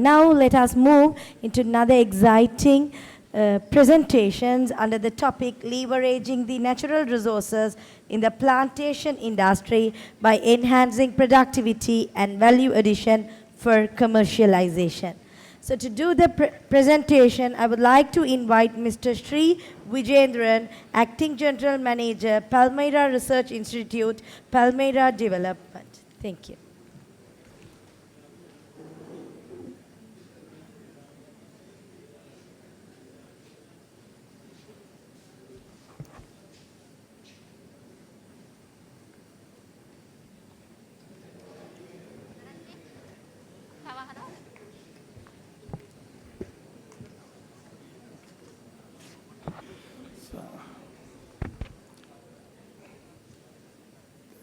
Now let us move into another exciting presentations under the topic leveraging the natural resources in the plantation industry by enhancing productivity and value addition for commercialization. So to do the presentation, I would like to invite Mr. Sri Vijendran, Acting General Manager, Palmyra Research Institute, Palmyra Development. Thank you.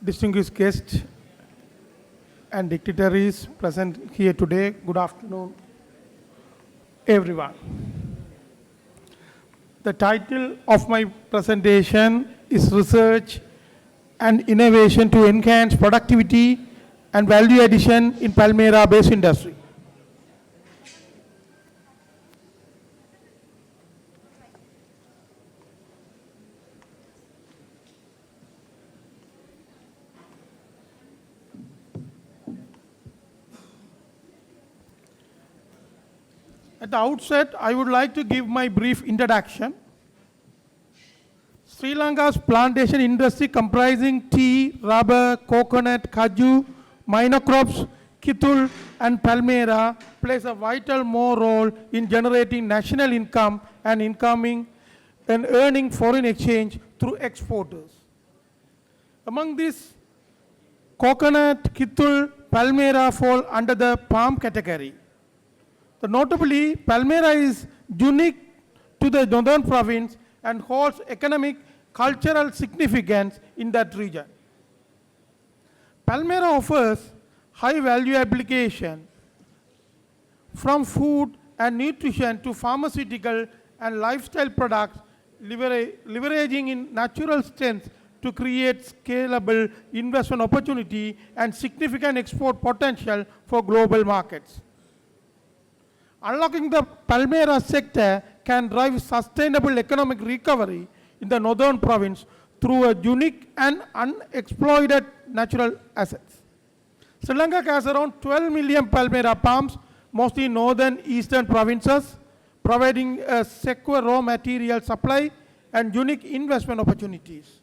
Distinguished guests and dignitaries present here today, good afternoon, everyone. The title of my presentation is Research and Innovation to Enhance Productivity and Value Addition in Palmyra-based Industry. At the outset, I would like to give my brief introduction. Sri Lanka's plantation industry comprising tea, rubber, coconut, kaju, minor crops, kithul and palmyra plays a vital more role in generating national income and earning foreign exchange through exporters. Among these, coconut, kithul, palmyra fall under the palm category. Notably, Palmyra is unique to the northern province and holds economic, cultural significance in that region. Palmyra offers high value application from food and nutrition to pharmaceutical and lifestyle products, leveraging in natural strengths to create scalable investment opportunity and significant export potential for global markets. Unlocking the Palmyra sector can drive sustainable economic recovery in the northern province through a unique and unexploited natural assets. Sri Lanka has around 12 million Palmyra palms, mostly in northern eastern provinces, providing a secure raw material supply and unique investment opportunities.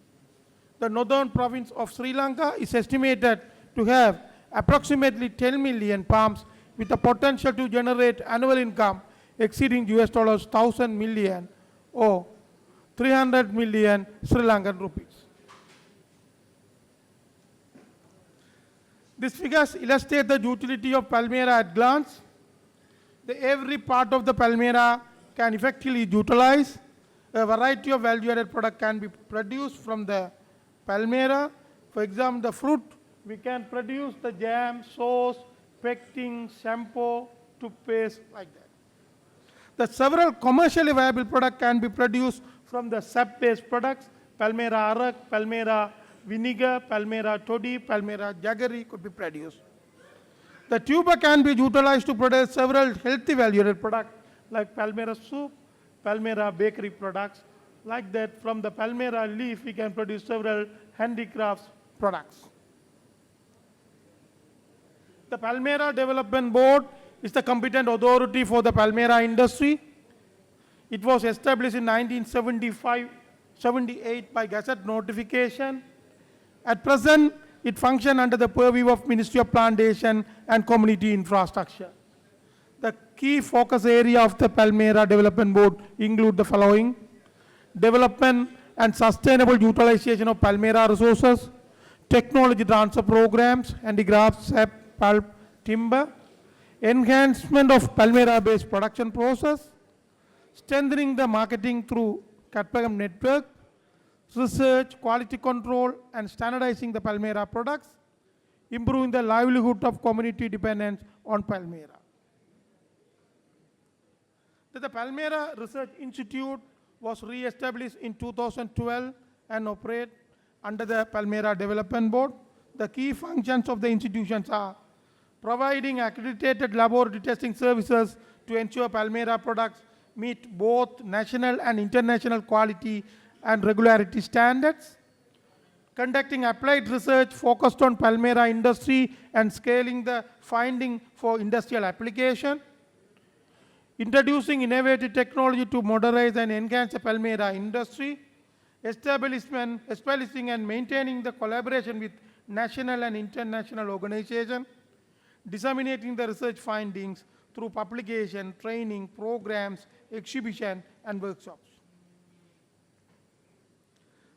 The northern province of Sri Lanka is estimated to have approximately 10 million palms with the potential to generate annual income exceeding $1,000 million or 300 million Sri Lankan rupees. These figures illustrate the utility of Palmyra at glance. Every part of the Palmyra can effectively utilize. A variety of value-added product can be produced from the Palmyra. For example, the fruit, we can produce the jam, sauce, pectin, shampoo, toothpaste, like that. The several commercially viable products can be produced from the sap-based products, Palmyra arak, Palmyra vinegar, Palmyra toddy, Palmyra jaggery could be produced. The tuber can be utilized to produce several healthy value-added products like Palmyra soup, Palmyra bakery products. Like that, from the Palmyra leaf, we can produce several handicrafts products. The Palmyra Development Board is the competent authority for the Palmyra industry. It was established in 1978 by Gazette notification. At present, it functions under the purview of Ministry of Plantation and Community Infrastructure. The key focus area of the Palmyra Development Board include the following: development and sustainable utilization of Palmyra resources, technology transfer programs, handicrafts, pulp, timber, enhancement of Palmyra-based production process, strengthening the marketing through Katpagam network, research, quality control, and standardizing the Palmyra products, improving the livelihood of community dependence on Palmyra. The Palmyra Research Institute was re-established in 2012 and operates under the Palmyra Development Board. The key functions of the institutions are providing accredited laboratory testing services to ensure Palmyra products meet both national and international quality and regularity standards, conducting applied research focused on Palmyra industry and scaling the finding for industrial application, introducing innovative technology to modernize and enhance the Palmyra industry, establishing and maintaining the collaboration with national and international organizations, disseminating the research findings through publication, training, programs, exhibition, and workshops.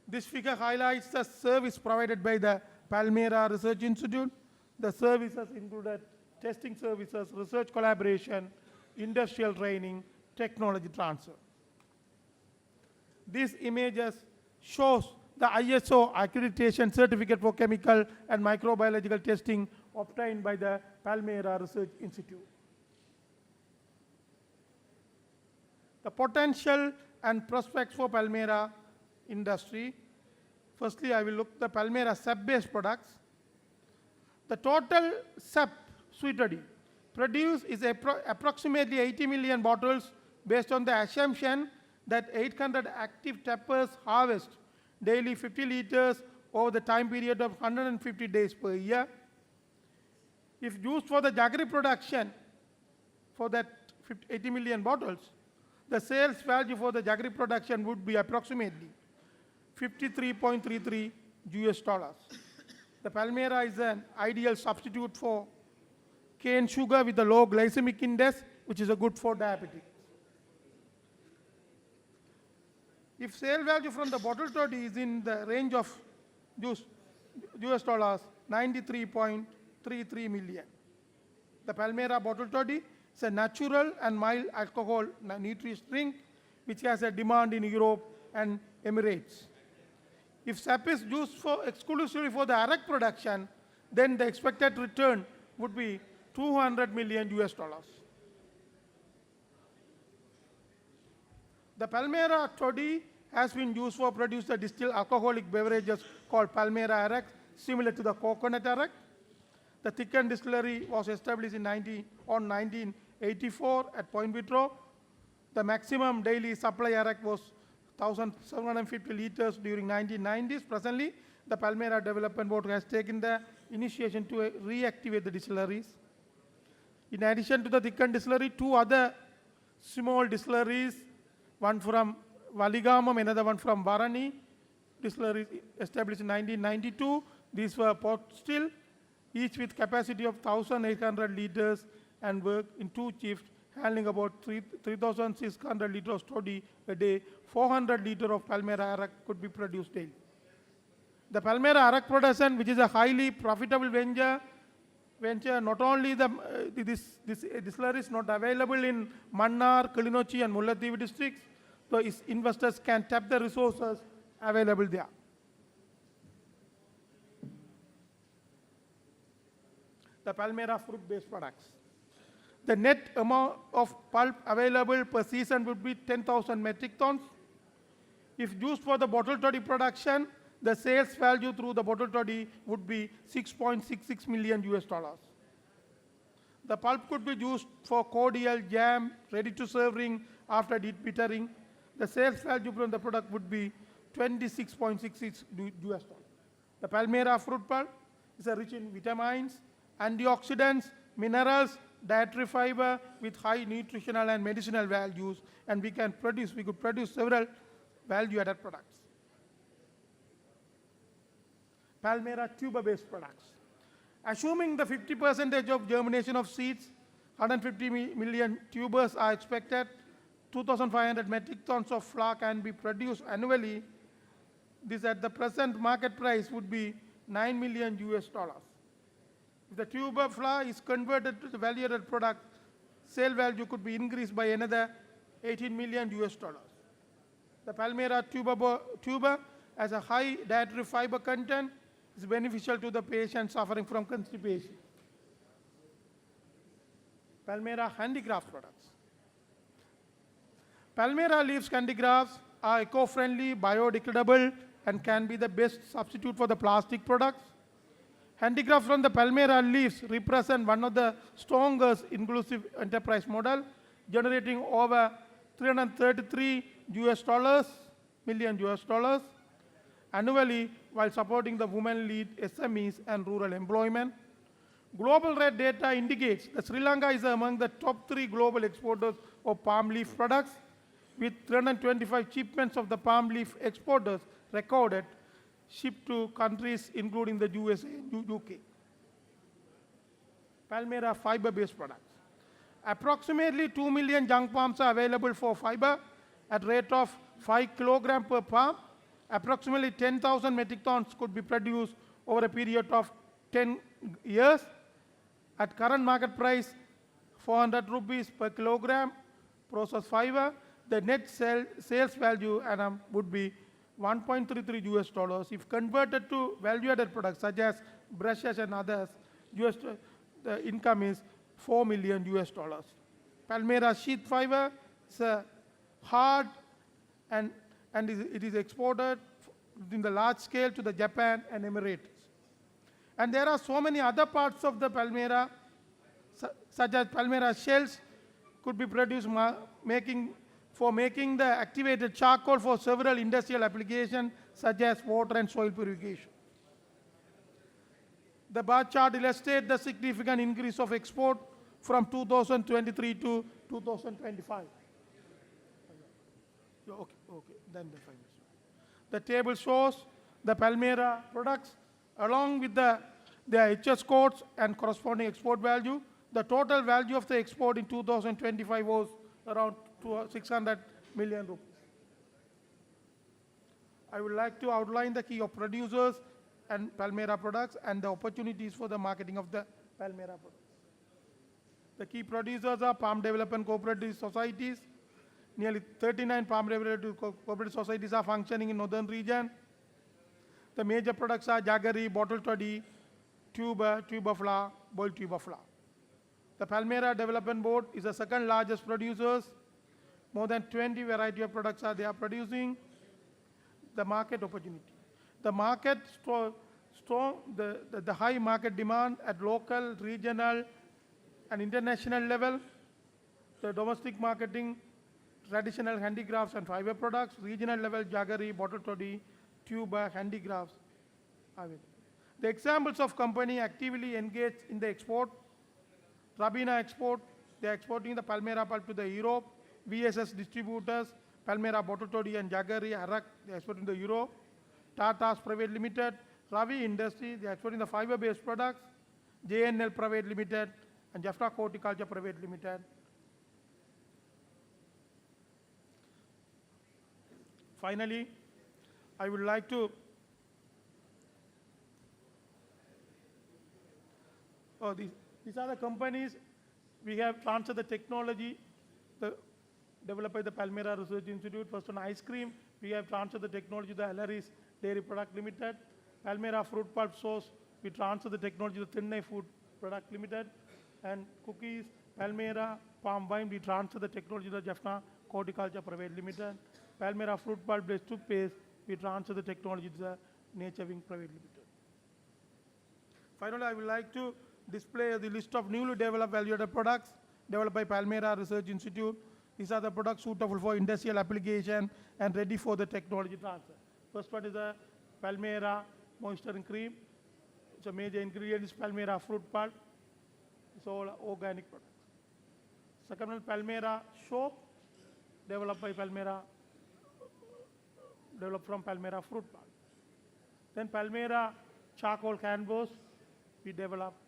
This figure highlights the service provided by the Palmyra Research Institute. The services included testing services, research collaboration, industrial training, technology transfer. These images shows the ISO accreditation certificate for chemical and microbiological testing obtained by the Palmyra Research Institute. The potential and prospects for Palmyra industry. Firstly, I will look at the Palmyra sap-based products. The total sap sweet toddy produced is approximately 80 million bottles based on the assumption that 800 active tappers harvest daily 50 liters over the time period of 150 days per year. If used for the jaggery production for that 80 million bottles, the sales value for the jaggery production would be approximately $53.33 US. The Palmyra is an ideal substitute for cane sugar with a low glycemic index, which is a good for diabetics. If sale value from the bottle toddy is in the range of US dollars, 93.33 million. The Palmyra bottle toddy is a natural and mild alcohol nutritious drink which has a demand in Europe and Emirates. If sap is used exclusively for the arak production, then the expected return would be 200 million US dollars. The Palmyra toddy has been used for produce the distilled alcoholic beverages called Palmyra arak, similar to the coconut arak. The thickened distillery was established in 1984 at Point Vitro. The maximum daily supply arak was 1,750 liters during 1990s. Presently, the Palmyra Development Board has taken the initiation to reactivate the distilleries. In addition to the thickened distillery, two other small distilleries, one from Valigamam, another one from Varani, distilleries established in 1992. These were pot still, each with capacity of 1,800 liters and work in two shifts, handling about 3,600 liters toddy a day. 400 liters of Palmyra arak could be produced daily. The Palmyra arak production, which is a highly profitable venture, not only this distillery is not available in Mannar, Kilinochchi and Mullaitivu districts, so investors can tap the resources available there. The Palmyra fruit-based products. The net amount of pulp available per season would be 10,000 metric tons. If used for the bottle toddy production, the sales value through the bottle toddy would be 6.66 million US dollars. The pulp could be used for cordial, jam, ready to serving after deep bittering. The sales value from the product would be 26.66 US dollars. The Palmyra fruit pulp is rich in vitamins, antioxidants, minerals, dietary fiber with high nutritional and medicinal values, and we could produce several value-added products. Palmyra tuber-based products. Assuming the 50% of germination of seeds, 150 million tubers are expected, 2,500 metric tons of flour can be produced annually. This at the present market price would be 9 million US dollars. If the tuber flour is converted to the value-added product, sale value could be increased by another 18 million US dollars. The Palmyra tuber has a high dietary fiber content, is beneficial to the patient suffering from constipation. Palmyra handicraft products. Palmyra leaves handicrafts are eco-friendly, biodegradable, and can be the best substitute for the plastic products. Handicraft from the Palmyra leaves represent one of the strongest inclusive enterprise model, generating over 333 million US dollars annually while supporting the women-led SMEs and rural employment. Global Red data indicates that Sri Lanka is among the top 3 global exporters of palm leaf products, with 325 shipments of the palm leaf exporters recorded shipped to countries including the USA and UK. Palmyra fiber-based products. Approximately 2 million young palms are available for fiber at rate of 5 kilogram per palm. Approximately 10,000 metric tons could be produced over a period of 10 years. At current market price, 400 rupees per kilogram processed fiber, the net sales value annum would be 1.33 US dollars. If converted to value-added products such as brushes and others, the income is 4 million US dollars. Palmyra sheath fiber is hard and it is exported in the large scale to the Japan and Emirates. And there are so many other parts of the Palmyra, such as Palmyra shells, could be produced for making the activated charcoal for several industrial applications, such as water and soil purification. The bar chart illustrates the significant increase of export from 2023 to 2025. Okay, then the final slide. The table shows the Palmyra products along with their HS codes and corresponding export value. The total value of the export in 2025 was around 600 million rupees. I would like to outline the key of producers and Palmyra products and the opportunities for the marketing of the Palmyra products. The key producers are palm development cooperative societies. Nearly 39 palm development cooperative societies are functioning in northern region. The major products are jaggery, bottle toddy, tuber flower, boiled tuber flower. The Palmyra Development Board is the second largest producers. More than 20 variety of products they are producing. The market opportunity. The market strong, the high market demand at local, regional, and international level. The domestic marketing, traditional handicrafts and fiber products, regional level jaggery, bottle toddy, tuber, handicrafts. The examples of company actively engaged in the export. Rabina Export, they are exporting the Palmyra pulp to the Europe. VSS distributors, Palmyra bottle toddy and jaggery, Arak, they are exporting to Europe. Tata's Private Limited, Ravi Industry, they are exporting the fiber-based products. JNL Private Limited and Jaffna Horticulture Private Limited. Finally, I would like to these are the companies we have transferred the technology developed by the Palmyra Research Institute. First on ice cream, we have transferred the technology to the Alaris Dairy Product Limited. Palmyra Fruit Pulp Sauce, we transferred the technology to Thinnai Food Product Limited. And cookies, Palmyra Palm Wine, we transferred the technology to Jaffna Horticulture Private Limited. Palmyra Fruit Pulp Based Toothpaste, we transferred the technology to the Nature Wing Private Limited. Finally, I would like to display the list of newly developed value-added products developed by Palmyra Research Institute. These are the products suitable for industrial application and ready for the technology transfer. First one is the Palmyra Moisturizing Cream. It's a major ingredient is Palmyra Fruit Pulp. It's all organic products. Second one, Palmyra Soap, developed from Palmyra Fruit Pulp. Then Palmyra Charcoal Canvas, we developed.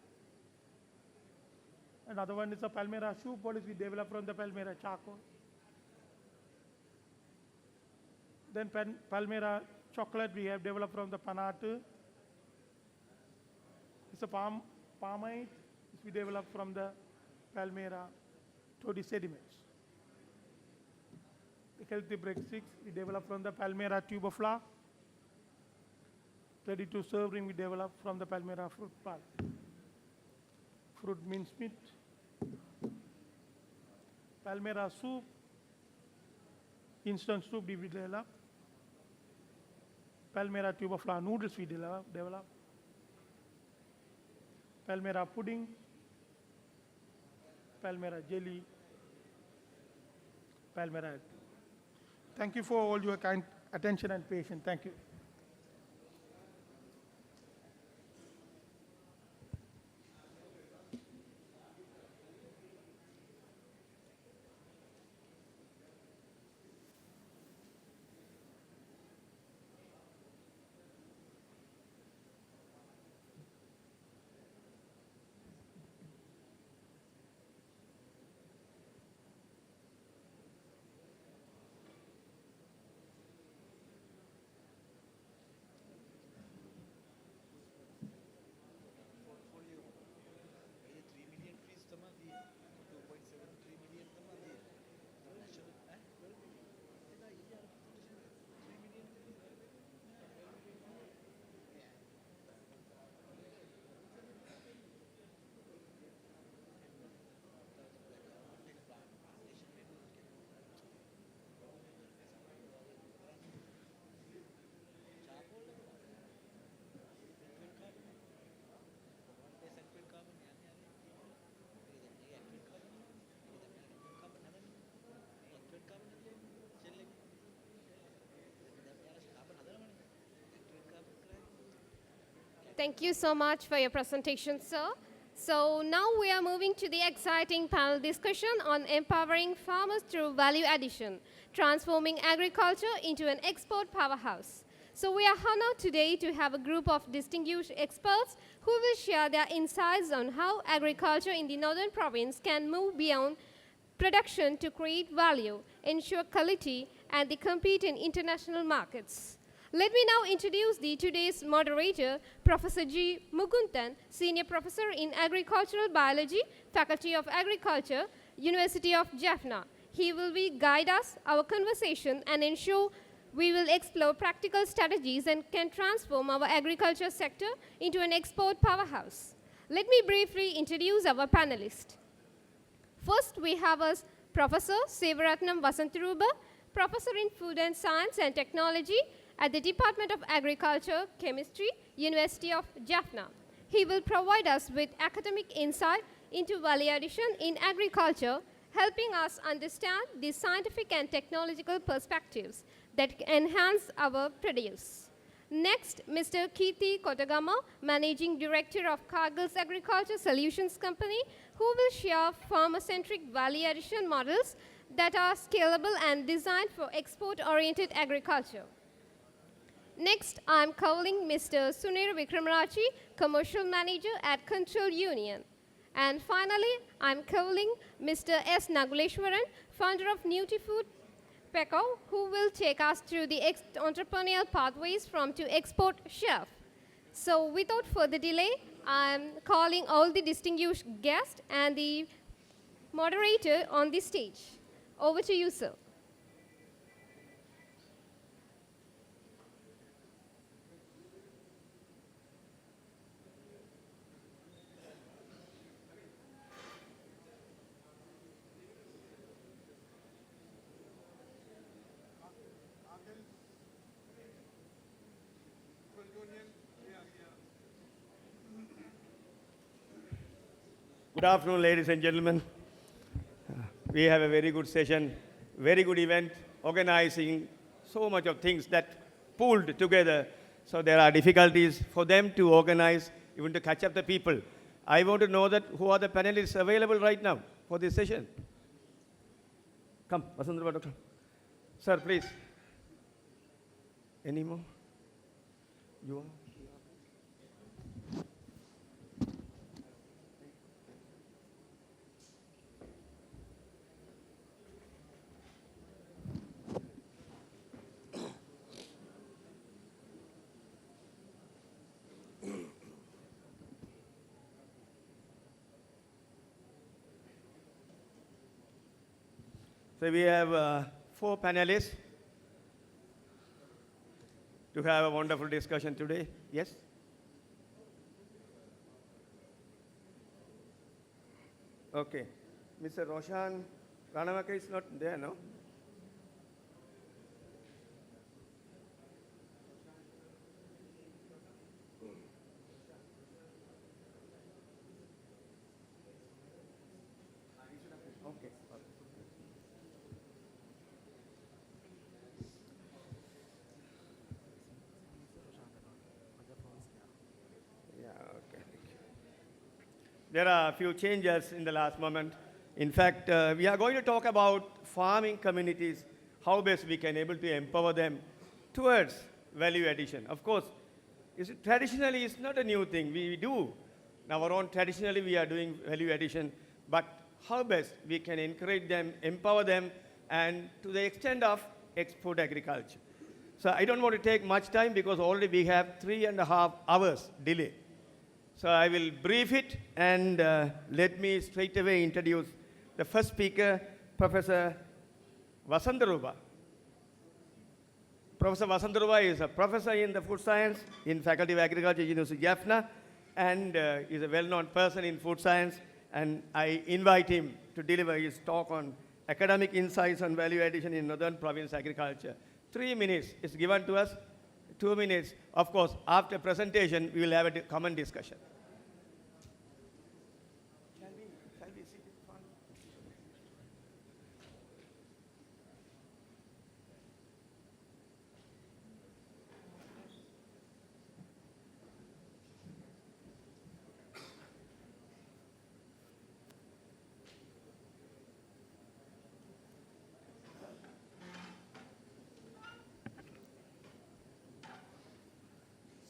Another one is a Palmyra shoe polish we developed from the Palmyra charcoal. Then Palmyra chocolate we have developed from the panat. It's a palmite which we developed from the Palmyra toddy sediments. The healthy breadsticks we developed from the Palmyra tuber flower. Ready to serve ring we developed from the Palmyra fruit pulp. Fruit mincemeat. Palmyra soup, instant soup we develop. Palmyra tuber flower noodles we develop. Palmyra pudding, Palmyra jelly, Palmyra egg. Thank you for all your kind attention and patience. Thank you. Thank you so much for your presentation, sir. So now we are moving to the exciting panel discussion on empowering farmers through value addition, transforming agriculture into an export powerhouse. So we are honored today to have a group of distinguished experts who will share their insights on how agriculture in the northern province can move beyond production to create value, ensure quality, and compete in international markets. Let me now introduce today's moderator, Professor G. Mugundan, Senior Professor in Agricultural Biology, Faculty of Agriculture, University of Jaffna. He will guide us, our conversation, and ensure we will explore practical strategies and can transform our agriculture sector into an export powerhouse. Let me briefly introduce our panelists. First, we have us Professor Sivaratnam Vasantaruba, Professor in Food and Science and Technology at the Department of Agriculture, Chemistry, University of Jaffna. He will provide us with academic insight into value addition in agriculture, helping us understand the scientific and technological perspectives that enhance our produce. Next, Mr. Kirti Kotagama, Managing Director of Cargill's Agriculture Solutions Company, who will share farmer-centric value addition models that are scalable and designed for export-oriented agriculture. Next, I'm calling Mr. Sunir Vikramarachi, Commercial Manager at Control Union. And finally, I'm calling Mr. S. Naguleshwaran, founder of NutriFood Peko, who will take us through the entrepreneurial pathways from to export chef. So without further delay, I'm calling all the distinguished guests and the moderator on the stage. Over to you, sir. Good afternoon, ladies and gentlemen. We have a very good session, very good event, organizing so much of things that pooled together. So there are difficulties for them to organize, even to catch up the people. I want to know that who are the panelists available right now for this session. Come, Vasundhara Doctor. Sir, please. Any more? You are? So we have 4 panelists to have a wonderful discussion today. Yes? Okay. Mr. Roshan Ranawaka is not there, no? there are a few changes in the last moment. In fact, we are going to talk about farming communities, how best we can able to empower them towards value addition. Of course, traditionally it's not a new thing. We do. Our own traditionally we are doing value addition, but how best we can encourage them, empower them, and to the extent of export agriculture. So I don't want to take much time because already we have 3.5 hours delay. So I will brief it and let me straight away introduce the first speaker, Professor Vasandaruba. Professor Vasandaruba is a professor in the food science in Faculty of Agriculture, University of Jaffna, and is a well-known person in food science. And I invite him to deliver his talk on academic insights on value addition in Northern Province agriculture. 3 minutes is given to us, 2 minutes. Of course, after presentation, we will have a common discussion. Shall we sit in front?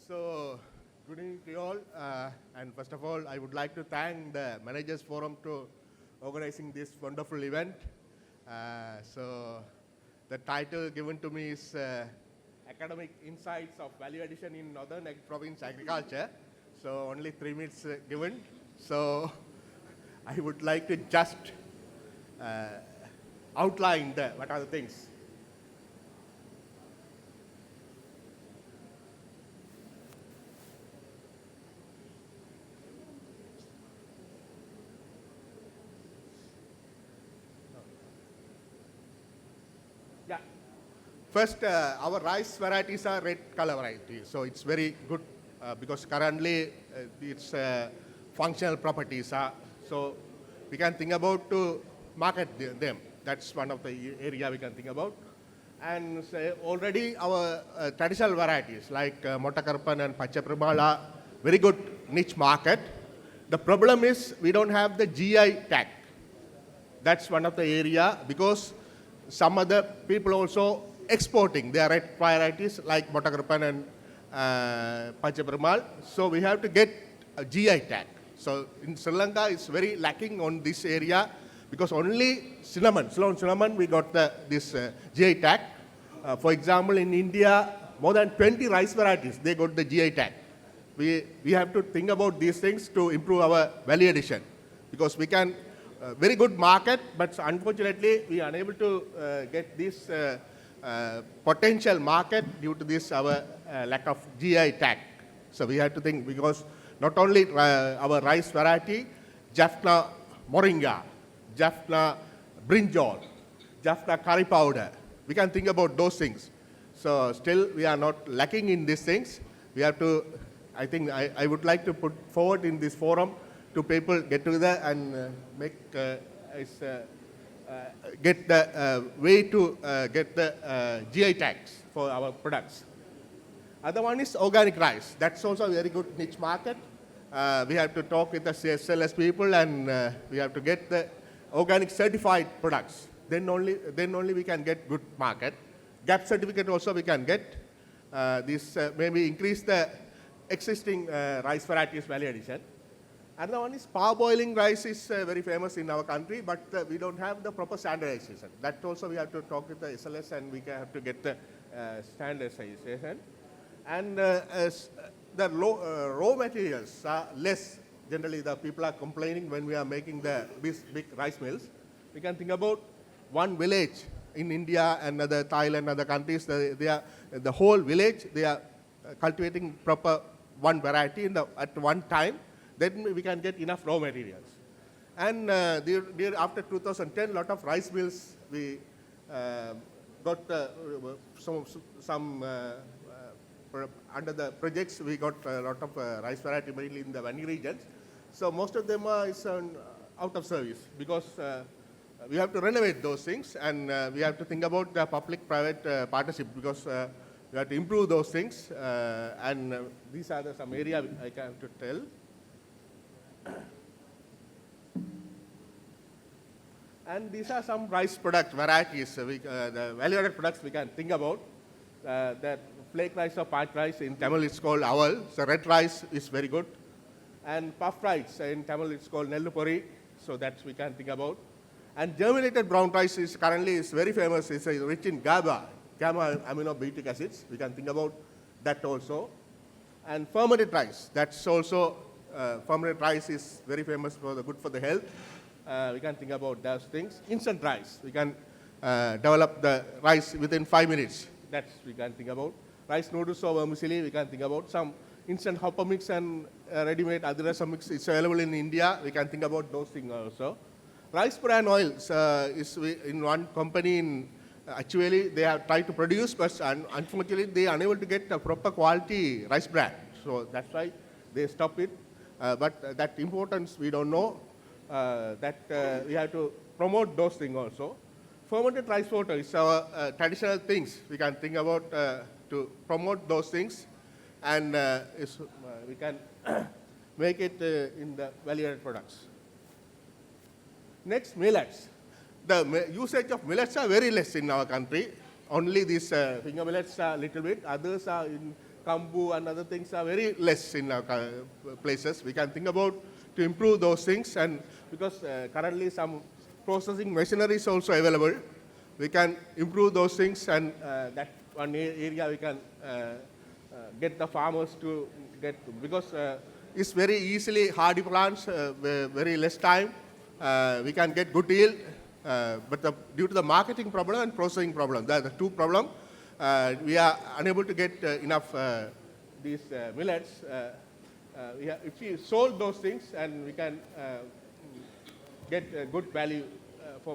So, good evening to you all. And first of all, I would like to thank the Managers Forum to organizing this wonderful event. So, the title given to me is Academic Insights of Value Addition in Northern Province Agriculture. So, only 3 minutes given. So, I would like to just outline what are the things. Yeah. First, our rice varieties are red color varieties. So it's very good because currently its functional properties are. So we can think about to market them. That's one of the area we can think about. And already our traditional varieties like Motakarpan and Pachapramal are very good niche market. The problem is we don't have the GI tag. That's one of the area because some other people also exporting their red varieties like Motakarpan and Pachapramal. So we have to get a GI tag. So in Sri Lanka it's very lacking on this area because only cinnamon, Ceylon cinnamon, we got this GI tag. For example, in India, more than 20 rice varieties, they got the GI tag. We have to think about these things to improve our value addition because we can very good market, but unfortunately we are unable to get this potential market due to this our lack of GI tag. So we have to think because not only our rice variety, Jaffna moringa, Jaffna brinjal, Jaffna curry powder, we can think about those things. So still we are not lacking in these things. We have to, I think I would like to put forward in this forum to people get together and make get the way to get the GI tags for our products. Other one is organic rice. That's also a very good niche market. We have to talk with the CSLS people and we have to get the organic certified products. Then only we can get good market. GAP certificate also we can get. This maybe increase the existing rice varieties value addition. Another one is parboiling rice is very famous in our country, but we don't have the proper standardization. That also we have to talk with the SLS and we have to get the standardization. And the raw materials are less. Generally, the people are complaining when we are making the big rice mills. We can think about one village in India and other Thailand, other countries. The whole village, they are cultivating proper one variety at one time. Then we can get enough raw materials. And after 2010, a lot of rice mills, we got some under the projects, we got a lot of rice variety mainly in the Vani regions. So most of them are out of service because we have to renovate those things and we have to think about the public-private partnership because we have to improve those things and these are some area I can to tell. And these are some rice product varieties, the value-added products we can think about. That flake rice or parched rice, in Tamil it's called aval. So red rice is very good. And puff rice, in Tamil it's called nellupori, so that's we can think about. And germinated brown rice is currently is very famous. It's rich in GABA, gamma aminobutyric acids. We can think about that also. And fermented rice, that's also, fermented rice is very famous for the good for the health. We can think about those things. Instant rice, we can develop the rice within 5 minutes. That's we can think about. Rice noodles or vermicelli, we can think about. Some instant hopper mix and ready-made adirasa mix is available in India. We can think about those things also. Rice bran oil is in one company in actually they have tried to produce, but unfortunately they are unable to get a proper quality rice bran. So that's why they stop it. But that importance we don't know. That we have to promote those things also. Fermented rice water is our traditional things we can think about to promote those things, and we can make it in the value-added products. Next, millets. The usage of millets are very less in our country. Only these finger millets are a little bit. Others are in kambu and other things are very less in our places. We can think about to improve those things, and because currently some processing machinery is also available, we can improve those things, and that one area we can get the farmers to get, because it's very easily hardy plants, very less time, we can get good yield, but due to the marketing problem and processing problem, the two problems, we are unable to get enough these millets. If we sold those things, and we can get good value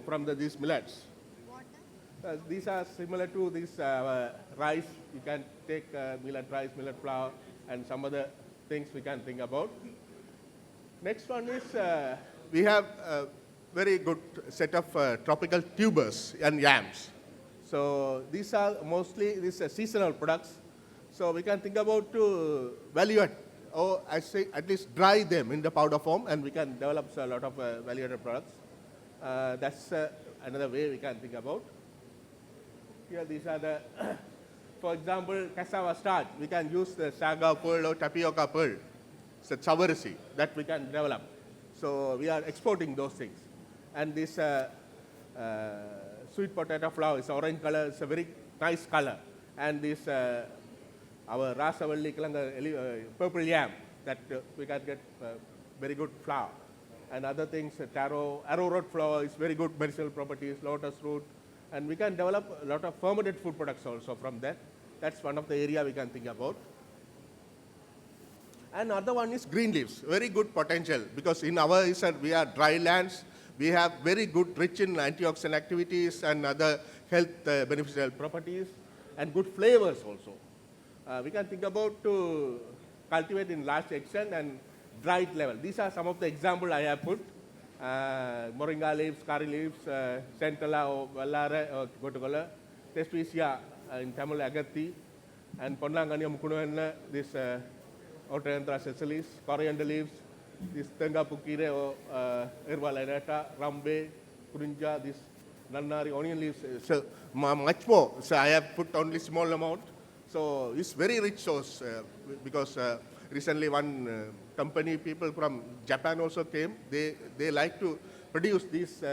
from these millets. These are similar to this rice. You can take millet rice, millet flour, and some other things we can think about. Next one is we have a very good set of tropical tubers and yams. So these are mostly these seasonal products. So we can think about to value add, or I say at least dry them in the powder form, and we can develop a lot of value-added products. That's another way we can think about. Here these are the, for example, cassava starch. We can use the saga pearl or tapioca pearl. It's a chavarisi that we can develop. So we are exporting those things. And this sweet potato flour is orange color. It's a very nice color. And this our rasavalli kilanga purple yam, that we can get very good flour. And other things, arrowroot flour is very good medicinal properties, lotus root, and we can develop a lot of fermented food products also from that. That's one of the area we can think about. And other one is green leaves, very good potential, because in our we are dry lands, we have very good, rich in antioxidant activities and other health beneficial properties, and good flavors also. We can think about to cultivate in large extent and dried level. These are some of the examples I have put. Moringa leaves, curry leaves, centella or vallare or gotukola, testuisia in Tamil agatti, and ponnangania mukunuenna, this Oteranthra sessilis, coriander leaves, this tenga pukire or irvalanata, rambe, kurinja, this nannari, onion leaves. So much more. So I have put only small amount. So it's very rich source because recently one company, people from Japan also came. They like to produce these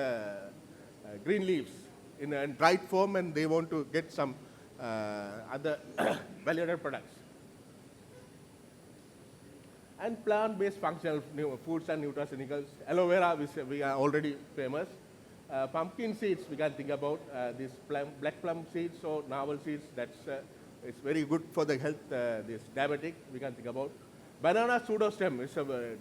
green leaves in a dried form, and they want to get some other value-added products. And plant-based functional foods and nutraceuticals. Aloe vera, which we are already famous. Pumpkin seeds, we can think about. These black plum seeds or navel seeds, that's it's very good for the health, this diabetic, we can think about. Banana pseudostem, it's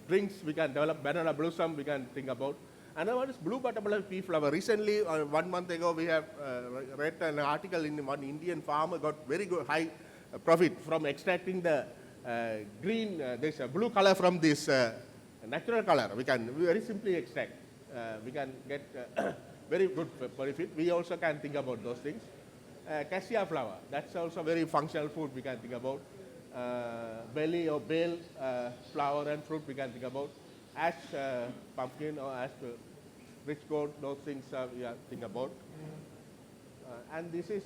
drinks, we can develop. Banana blossom, we can think about. Another one is blue butterfly pea flower. Recently, 1 month ago, we have read an article in one Indian farmer got very good high profit from extracting the green, this blue color from this natural color. We can very simply extract. We can get very good profit. We also can think about those things. Cassia flower, that's also very functional food we can think about. Belly or bale flower and fruit we can think about. Ash pumpkin or ash rich gold, those things we are thinking about. And this is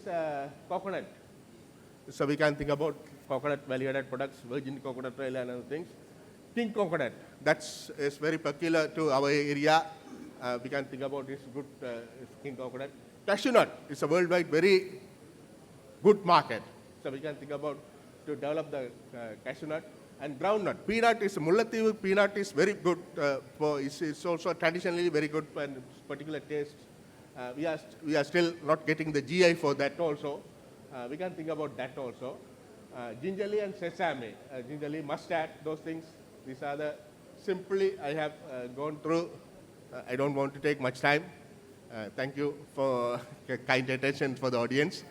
coconut. So we can think about coconut value-added products, virgin coconut oil and other things. Pink coconut, that's is very peculiar to our area. We can think about this good pink coconut. Cashew nut is a worldwide very good market. So we can think about to develop the cashew nut. And groundnut, peanut is, Mullatthivu peanut is very good it's also traditionally very good and particular taste. We are still not getting the GI for that also. We can think about that also. Gingerly and sesame, gingerly, mustard, those things. These are the, simply I have gone through. I don't want to take much time. Thank you for kind attention for the audience.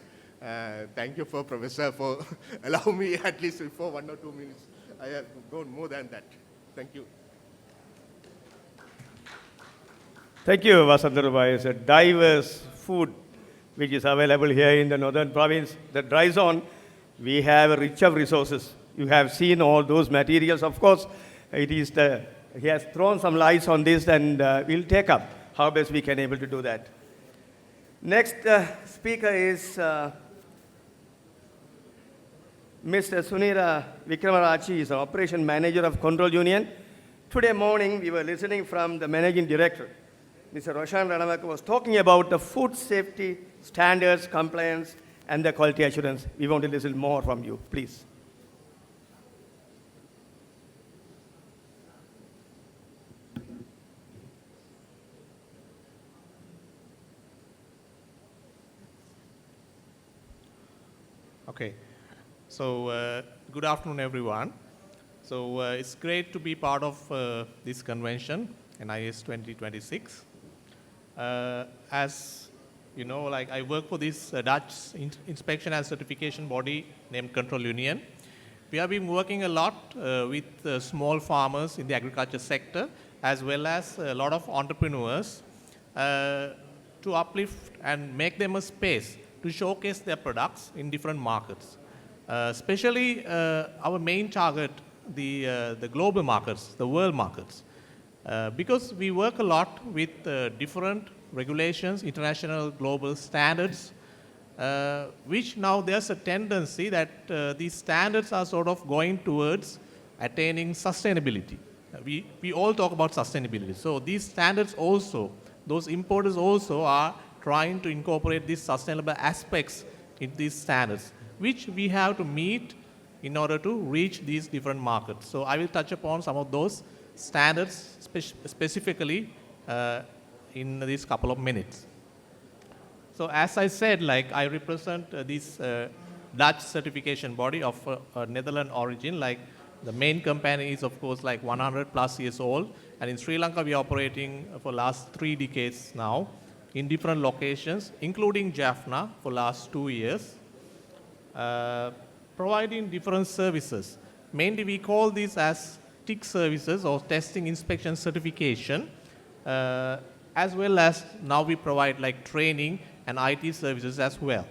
Thank you for Professor for allowing me at least for 1 or 2 minutes. I have gone more than that. Thank you. Thank you, Vasandarubai. It's a diverse food which is available here in the northern province. The dry zone, we have a rich of resources. You have seen all those materials. Of course, he has thrown some lights on this, and we'll take up how best we can able to do that. Next speaker is Mr. Sunira Vikramarachi is an operation manager of Control Union. Today morning, we were listening from the managing director. Mr. Roshan Ranawaka was talking about the food safety standards, compliance, and the quality assurance. We want to listen more from you, please. Okay. So, good afternoon, everyone. So, it's great to be part of this convention, NIS 2026. As you know, like I work for this Dutch inspection and certification body named Control Union. We have been working a lot with small farmers in the agriculture sector, as well as a lot of entrepreneurs to uplift and make them a space to showcase their products in different markets. Especially our main target, the global markets, the world markets. Because we work a lot with different regulations, international global standards, which now there's a tendency that these standards are sort of going towards attaining sustainability. We all talk about sustainability. So these standards also, those importers also are trying to incorporate these sustainable aspects in these standards, which we have to meet in order to reach these different markets. So I will touch upon some of those standards specifically in these couple of minutes. So as I said, like I represent this Dutch certification body of Netherlands origin. Like the main company is of course like 100 plus years old, and in Sri Lanka we are operating for last 3 decades now in different locations, including Jaffna for last 2 years, providing different services. Mainly we call these as TIC services or testing, inspection, certification, as well as now we provide like training and IT services as well.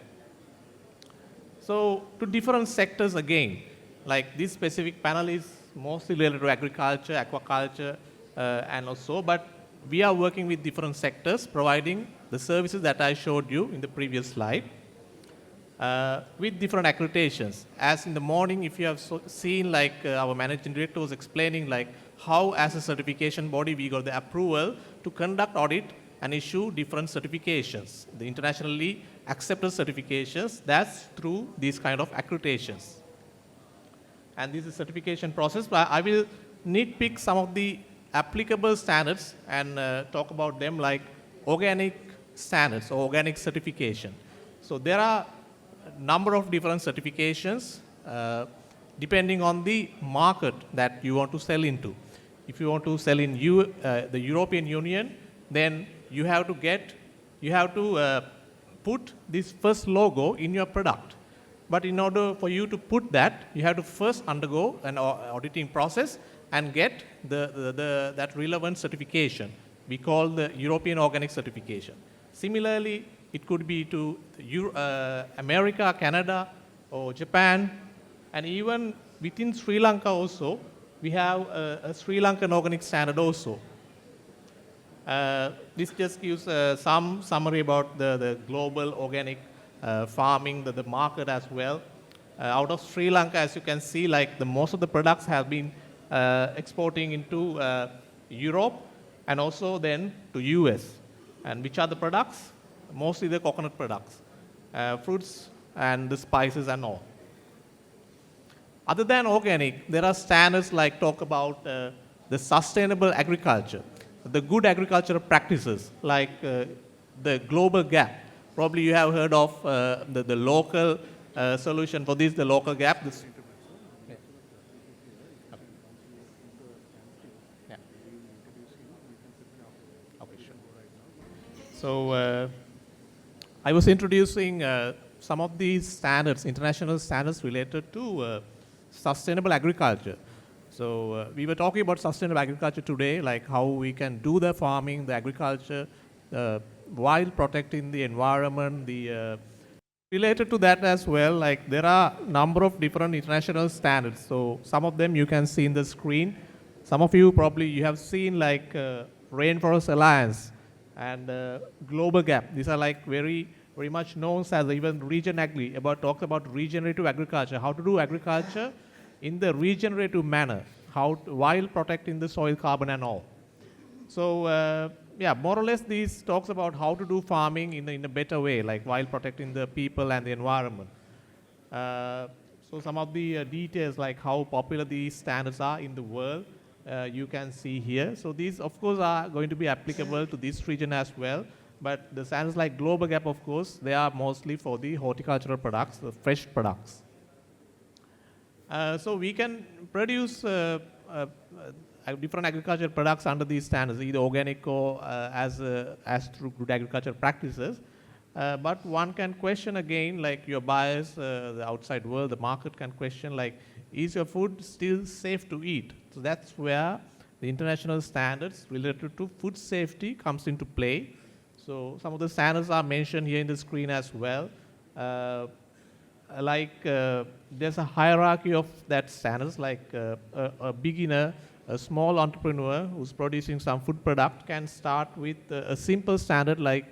So to different sectors again, like this specific panel is mostly related to agriculture, aquaculture, and also, but we are working with different sectors providing the services that I showed you in the previous slide with different accreditations. As in the morning, if you have seen like our managing director was explaining like how as a certification body we got the approval to conduct audit and issue different certifications, the internationally accepted certifications, that's through these kind of accreditations. And this is certification process, but I will nitpick some of the applicable standards and talk about them like organic standards or organic certification. So there are a number of different certifications depending on the market that you want to sell into. If you want to sell in the European Union, then you have to put this first logo in your product. But in order for you to put that, you have to first undergo an auditing process and get that relevant certification. We call the European Organic Certification. Similarly, it could be to America, Canada, or Japan, and even within Sri Lanka also, we have a Sri Lankan organic standard also. This just gives some summary about the global organic farming, the market as well. Out of Sri Lanka, as you can see, like most of the products have been exporting into Europe and also then to US. And which are the products? Mostly the coconut products, fruits and the spices and all. Other than organic, there are standards like talk about the sustainable agriculture, the good agricultural practices like the global gap. Probably you have heard of the local solution for this, the local gap. This, yeah. Okay, sure. So I was introducing some of these standards, international standards related to sustainable agriculture. So we were talking about sustainable agriculture today, like how we can do the farming, the agriculture, while protecting the environment, related to that as well, like there are a number of different international standards. So some of them you can see in the screen. Some of you probably you have seen like Rainforest Alliance and Global Gap. These are like very much known as even Region Agri, talks about regenerative agriculture, how to do agriculture in the regenerative manner, while protecting the soil carbon and all. So yeah, more or less these talks about how to do farming in a better way, like while protecting the people and the environment. So some of the details like how popular these standards are in the world, you can see here. So these of course are going to be applicable to this region as well. But the standards like Global Gap, of course, they are mostly for the horticultural products, the fresh products. So we can produce different agricultural products under these standards, either organic or as through good agricultural practices. But one can question again, like your buyers, the outside world, the market can question, like, is your food still safe to eat? So that's where the international standards related to food safety comes into play. So some of the standards are mentioned here in the screen as well. There's a hierarchy of that standards, like a beginner, a small entrepreneur who's producing some food product can start with a simple standard like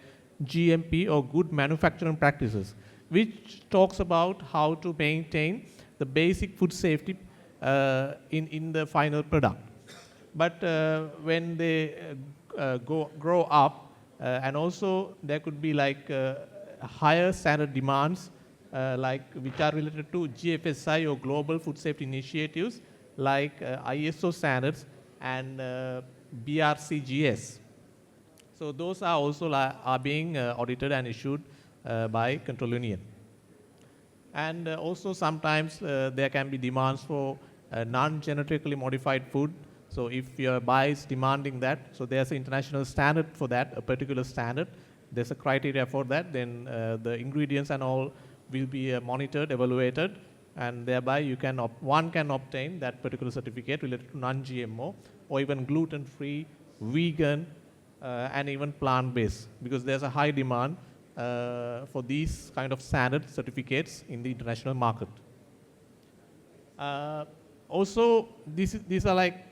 GMP or good manufacturing practices, which talks about how to maintain the basic food safety in the final product. But when they grow up, and also there could be like higher standard demands which are related to GFSI or Global Food Safety Initiatives, like ISO standards and BRCGS. So those are also are being audited and issued by Control Union. And also sometimes there can be demands for non-genetically modified food. So if your buyer is demanding that, so there's an international standard for that, a particular standard. There's a criteria for that. Then the ingredients and all will be monitored, evaluated, and thereby one can obtain that particular certificate related to non-GMO or even gluten-free, vegan, and even plant-based, because there's a high demand for these kind of standard certificates in the international market. Also, these are like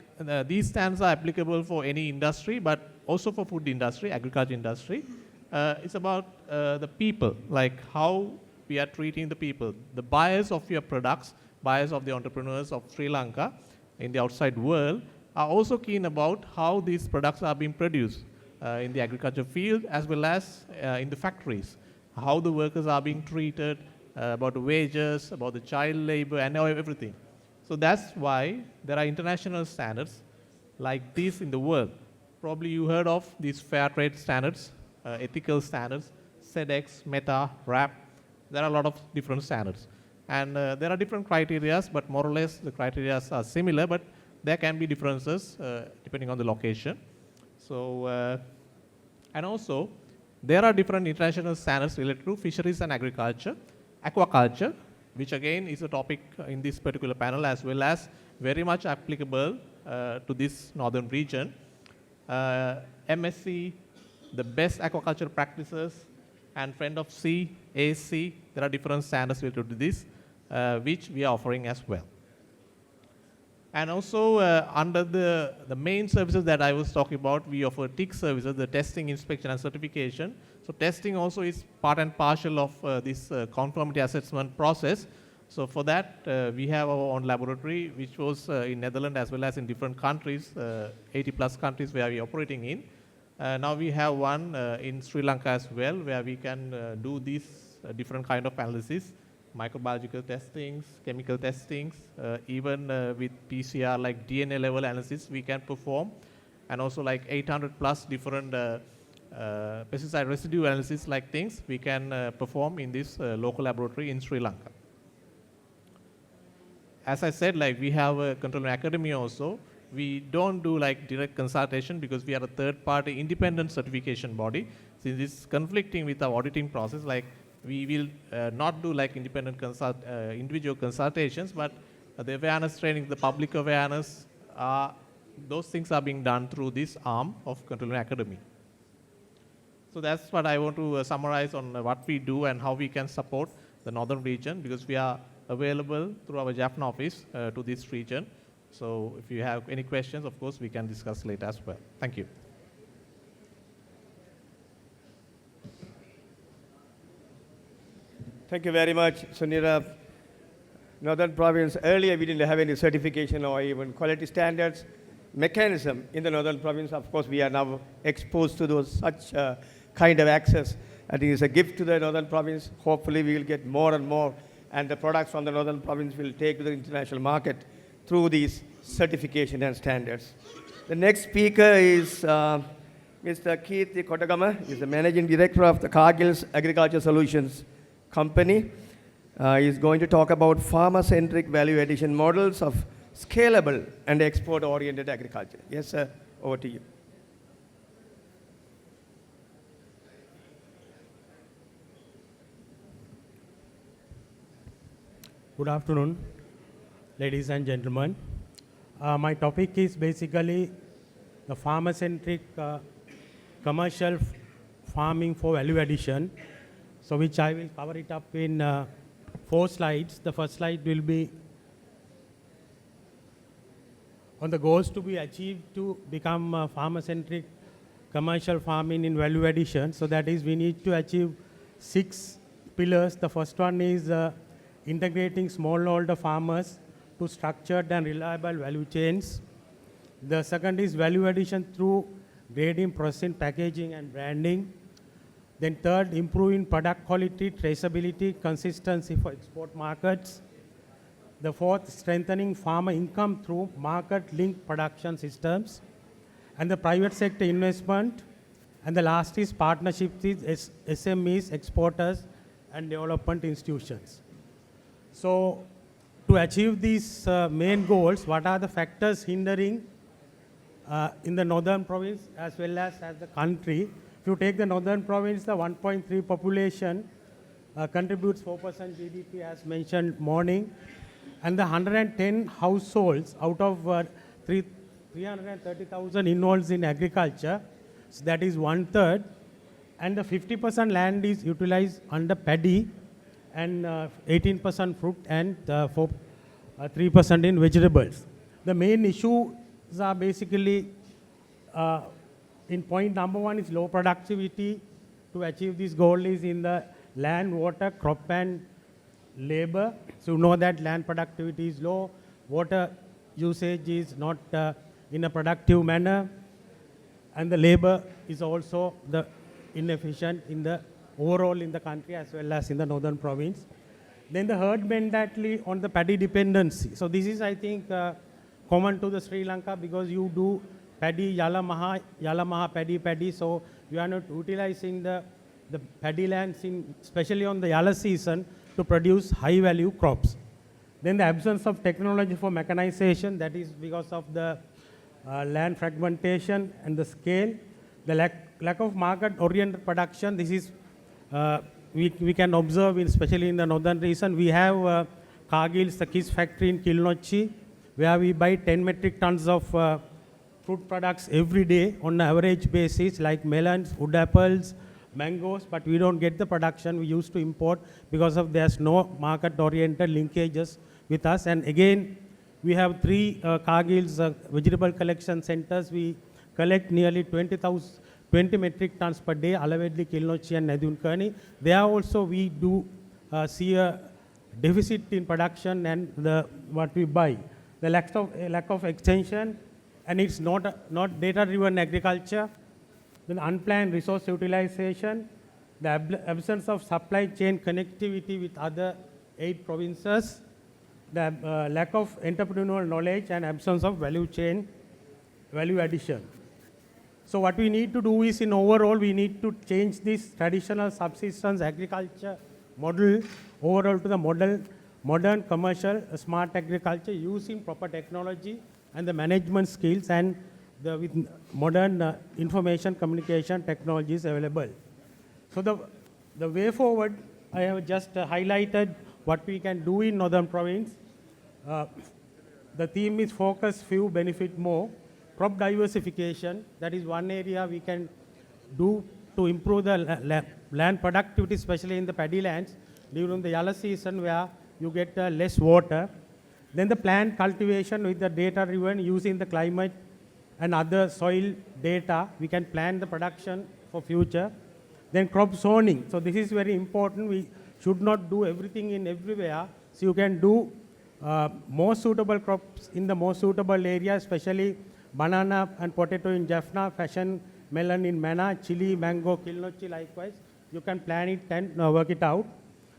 these standards are applicable for any industry, but also for food industry, agriculture industry. It's about the people, like how we are treating the people. The buyers of your products, buyers of the entrepreneurs of Sri Lanka in the outside world are also keen about how these products are being produced in the agriculture field as well as in the factories, how the workers are being treated, about the wages, about the child labor and everything. So that's why there are international standards like this in the world. Probably you heard of these fair trade standards, ethical standards, SEDEX, META, RAP. There are a lot of different standards. And there are different criteria, but more or less the criteria are similar, but there can be differences depending on the location. So, and also, there are different international standards related to fisheries and agriculture, aquaculture, which again is a topic in this particular panel as well as very much applicable to this northern region. MSC, the best aquaculture practices, and Friend of Sea, AC, there are different standards related to this, which we are offering as well. And also under the main services that I was talking about, we offer TIC services, the testing, inspection, and certification. So testing also is part and parcel of this conformity assessment process. So for that, we have our own laboratory, which was in Netherlands as well as in different countries, 80 plus countries where we are operating in. Now we have one in Sri Lanka as well, where we can do these different kind of analysis, microbiological testings, chemical testings, even with PCR like DNA level analysis we can perform, and also like 800 plus different pesticide residue analysis like things we can perform in this local laboratory in Sri Lanka. As I said, like we have a control academy also. We don't do like direct consultation because we are a third party independent certification body. Since it's conflicting with our auditing process, like we will not do like independent individual consultations, but the awareness training, the public awareness, those things are being done through this arm of Control Academy. So that's what I want to summarize on what we do and how we can support the northern region, because we are available through our Jaffna office to this region. So if you have any questions, of course, we can discuss later as well. Thank you. Thank you very much, Sunira. Northern Province, earlier we didn't have any certification or even quality standards mechanism in the Northern Province. Of course, we are now exposed to those such kind of access. I think it's a gift to the Northern Province. Hopefully, we will get more and more, and the products from the Northern Province will take to the international market through these certification and standards. The next speaker is Mr. Keith Kotagama. He's the Managing Director of the Cargill's Agriculture Solutions Company. He's going to talk about farmer-centric value addition models of scalable and export-oriented agriculture. Yes, sir. Over to you. Good afternoon, ladies and gentlemen. My topic is basically the farmer-centric commercial farming for value addition, so which I will cover it up in 4 slides. The first slide will be on the goals to be achieved to become farmer-centric commercial farming in value addition. So that is, we need to achieve 6 pillars. The first one is integrating smallholder farmers to structured and reliable value chains. The second is value addition through grading, processing, packaging, and branding. Then third, improving product quality, traceability, consistency for export markets. The fourth, strengthening farmer income through market-linked production systems. And the private sector investment. And the last is partnerships with SMEs, exporters, and development institutions. So to achieve these main goals, what are the factors hindering in the northern province as well as the country? If you take the northern province, the 1.3 population contributes 4% GDP as mentioned morning, and the 110 households out of 330,000 involved in agriculture, so that is 1/3, and the 50% land is utilized under paddy, and 18% fruit, and 3% in vegetables. The main issues are basically, in point number 1 is low productivity. To achieve this goal is in the land, water, crop, and labor. So you know that land productivity is low, water usage is not in a productive manner, and the labor is also inefficient in the overall in the country as well as in the northern province. Then the herd mentality on the paddy dependency. So this is, I think, common to the Sri Lanka, because you do paddy, yalamaha, paddy. So you are not utilizing the paddy lands, especially on the yala season, to produce high value crops. Then the absence of technology for mechanization, that is because of the land fragmentation and the scale. The lack of market-oriented production, this is we can observe, especially in the northern region. We have Cargill's, the Kiss factory in Kilnochi, where we buy 10 metric tons of fruit products every day on an average basis, like melons, wood apples, mangoes, but we don't get the production we used to import because of there's no market-oriented linkages with us. And again, We have 3 Cargill's vegetable collection centers. We collect nearly 20 metric tons per day, Alavedli, Kilnochi and Nadunkani. There also we do see a deficit in production and what we buy. The lack of extension, and it's not data-driven agriculture. Then unplanned resource utilization, the absence of supply chain connectivity with other 8 provinces, the lack of entrepreneurial knowledge and absence of value addition. So what we need to do is, in overall, we need to change this traditional subsistence agriculture model overall to the modern commercial smart agriculture using proper technology and the management skills and with modern information communication technologies available. So the way forward, I have just highlighted what we can do in Northern Province. The theme is focus few, benefit more. Crop diversification, that is one area we can do to improve the land productivity, especially in the paddy lands during the yellow season where you get less water. Then the plant cultivation with the data driven using the climate and other soil data, we can plan the production for future. Then crop zoning. So this is very important. We should not do everything in everywhere. So you can do more suitable crops in the more suitable area, especially banana and potato in Jaffna, fashion melon in Mana, chili, mango, Kilnochi likewise. You can plan it and work it out.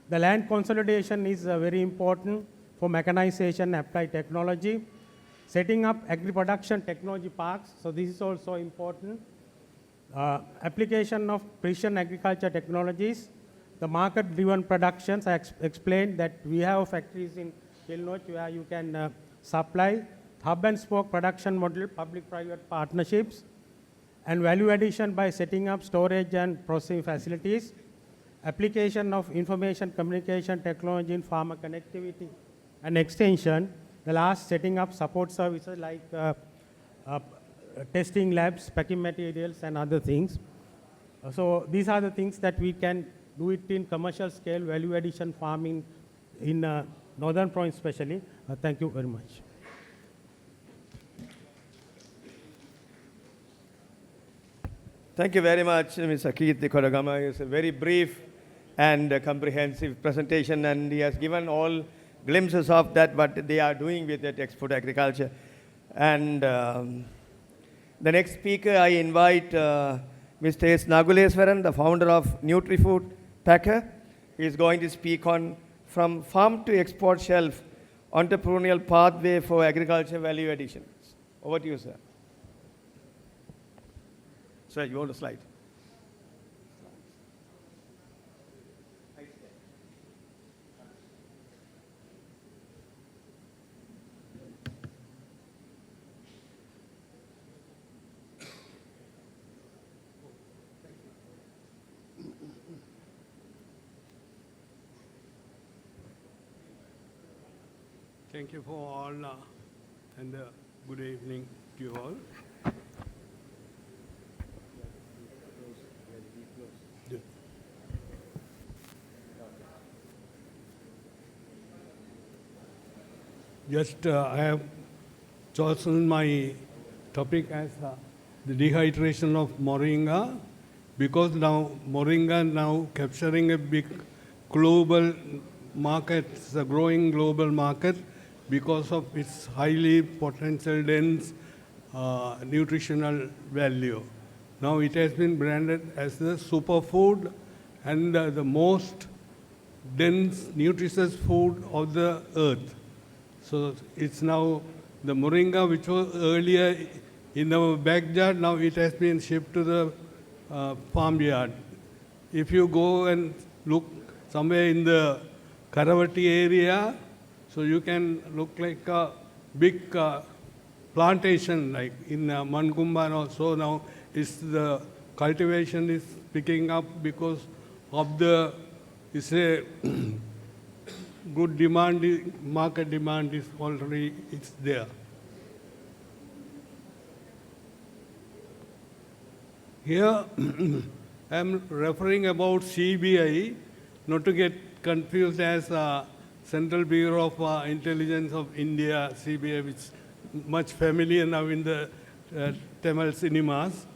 The land consolidation is very important for mechanization, applied technology. Setting up agri-production technology parks, so this is also important. Application of precision agriculture technologies. The market-driven productions, I explained that we have factories in Kilnoch where you can supply. Hub and spoke production model, public-private partnerships, and value addition by setting up storage and processing facilities. Application of information communication technology in farmer connectivity and extension. The last, setting up support services like testing labs, packing materials, and other things. So these are the things that we can do it in commercial scale, value addition farming in Northern Province especially. Thank you very much. Thank you very much, Mr. Keith Kodagama. It's a very brief and comprehensive presentation, and he has given all glimpses of that, what they are doing with that export agriculture. And the next speaker, I invite Mr. S. Naguleswaran, the founder of NutriFood Packer. He is going to speak on From Farm to Export Shelf, Entrepreneurial Pathway for Agriculture Value Addition. Over to you, sir. Sir, you want a slide? Thank you for all and good evening to you all. Just I have chosen my topic as the dehydration of moringa, because now moringa now capturing a big global market, it's a growing global market because of its highly potential dense nutritional value. Now it has been branded as the superfood and the most dense nutritious food of the earth. So it's now the moringa, which was earlier in our backyard, now it has been shipped to the farmyard. If you go and look somewhere in the Karavati area, so you can look like a big plantation, like in Mankumban also. Now it's the cultivation is picking up because of the, it's a good demand, market demand is already, it's there. Here I am referring about CBI, not to get confused as Central Bureau of Intelligence of India, CBI, which is much familiar now in the Tamil cinemas.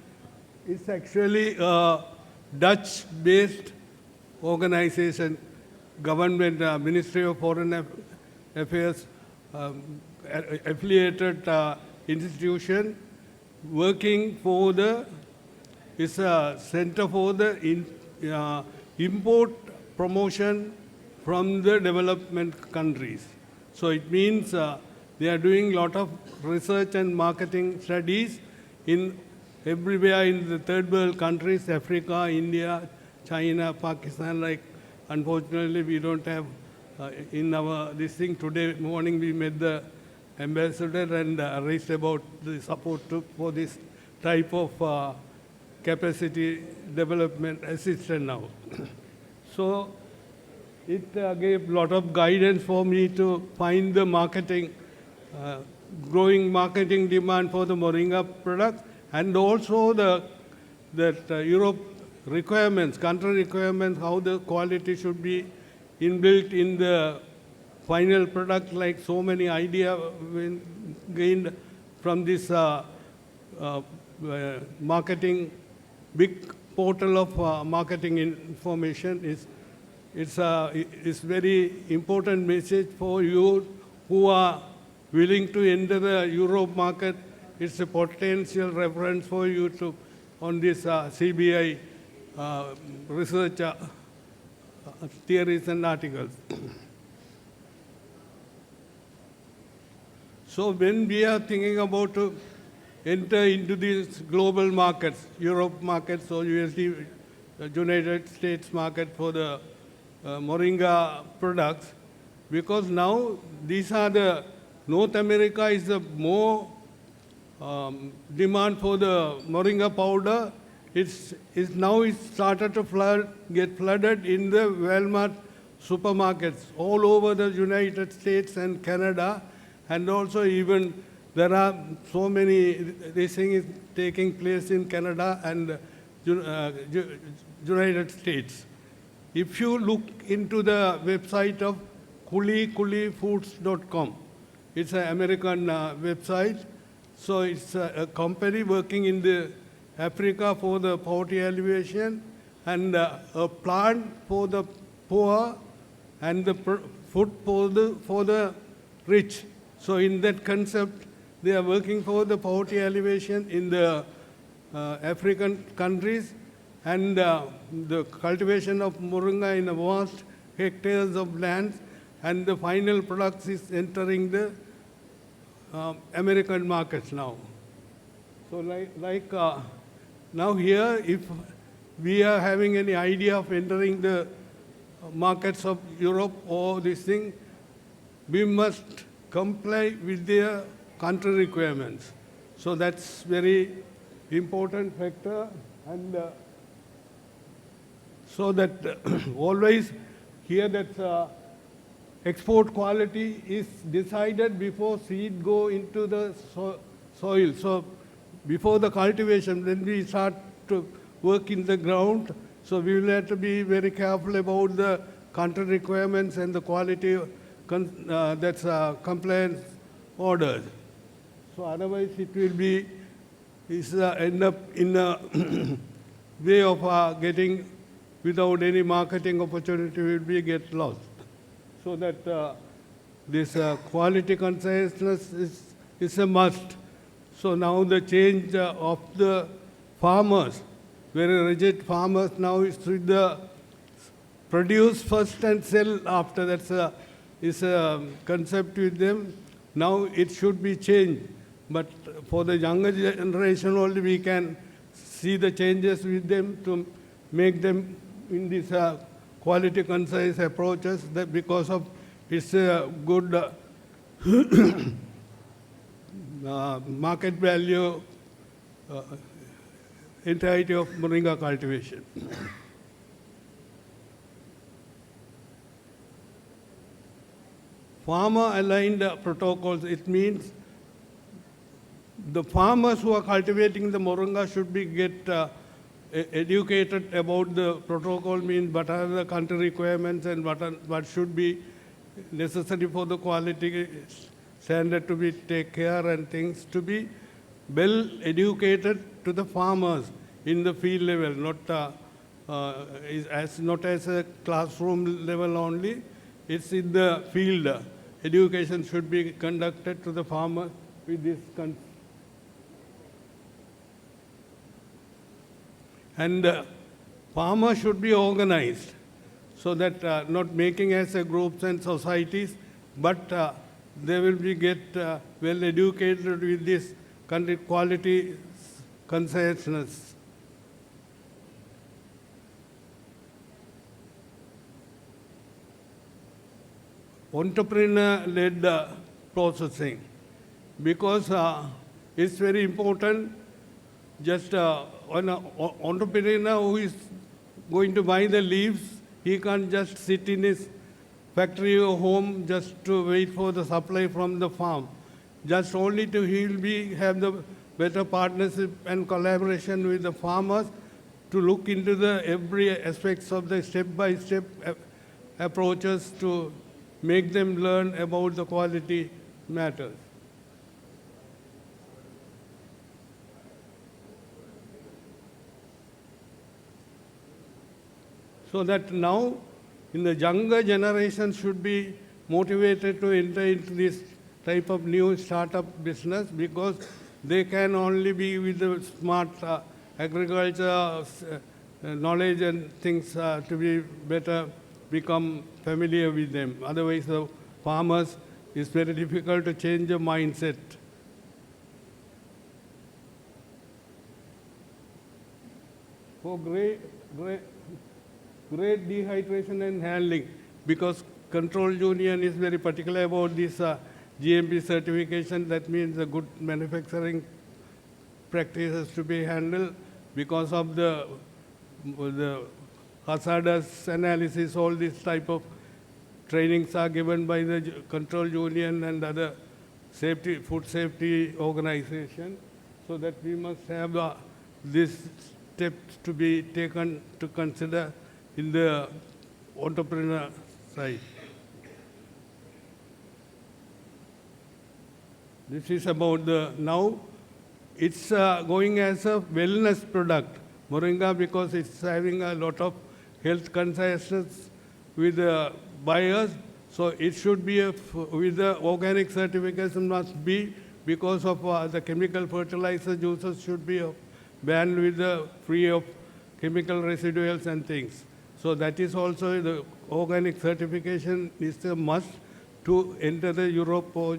It's actually a Dutch-based organization, government, Ministry of Foreign Affairs, affiliated institution, working for the, is a center for the import promotion from the development countries. So it means they are doing a lot of research and marketing studies in everywhere in the third world countries, Africa, India, China, Pakistan. Like, unfortunately, we don't have in our this thing. Today morning we met the ambassador and raised about the support for this type of capacity development assistance now. So it gave a lot of guidance for me to find the marketing, growing marketing demand for the Moringa products, and also that Europe requirements, country requirements, how the quality should be inbuilt in the final product, like so many ideas gained from this marketing, big portal of marketing information. It's very important message for you who are willing to enter the Europe market. It's a potential reference for you to on this CBI research theories and articles. So when we are thinking about to enter into these global markets, Europe markets or USD, United States market for the Moringa products, because now these are the, North America is the more demand for the Moringa powder. It's started to get flooded in the Walmart supermarkets all over the United States and Canada, and also even there are so many, this thing is taking place in Canada and United States. If you look into the website of kulikulifoods.com, it's an American website. So it's a company working in the Africa for the poverty alleviation, and a plant for the poor and the food for the rich. So in that concept, they are working for the poverty alleviation in the African countries, and the cultivation of moringa in a vast hectares of lands, and the final products is entering the American markets now. So now here, if we are having any idea of entering the markets of Europe or this thing, we must comply with their country requirements. So that's very important factor, and so that always here that export quality is decided before seed go into the soil. So before the cultivation, when we start to work in the ground, so we will have to be very careful about the country requirements and the quality that's compliance orders. So otherwise it will be end up in a way of getting without any marketing opportunity will be get lost. So that this quality consciousness is a must. So now the change of the farmers, very rigid farmers now is with the produce first and sell after. That's is a concept with them. Now it should be changed. But for the younger generation only we can see the changes with them to make them in this quality concise approaches, that because of its good market value entirety of moringa cultivation. Farmer-aligned protocols, it means the farmers who are cultivating the moringa should be get educated about the protocol, means what are the country requirements and what should be necessary for the quality standard to be take care and things to be well educated to the farmers in the field level, not as a classroom level only. It's in the field. Education should be conducted to the farmer with this and farmers should be organized so that not making as a groups and societies, but they will be get well educated with this country quality consciousness. Entrepreneur-led processing, because it's very important. Just an entrepreneur who is going to buy the leaves, he can't just sit in his factory or home just to wait for the supply from the farm. Just only to he will have the better partnership and collaboration with the farmers to look into the every aspects of the step-by-step approaches to make them learn about the quality matters. So that now in the younger generation should be motivated to enter into this type of new startup business, because they can only be with the smart agriculture knowledge and things to be better become familiar with them. Otherwise, the farmers, it's very difficult to change the mindset. For great dehydration and handling, because control union is very particular about this GMP certification. That means the good manufacturing practices to be handled because of the hazardous analysis. All these type of trainings are given by the control union and other food safety organization, so that we must have these steps to be taken to consider in the entrepreneur side. This is about now it's going as a wellness product, moringa, because it's having a lot of health consciousness with the buyers. So it should be with the organic certification must be, because of the chemical fertilizer uses should be banned with the free of chemical residuals and things. So that is also the organic certification is a must to enter the Europe or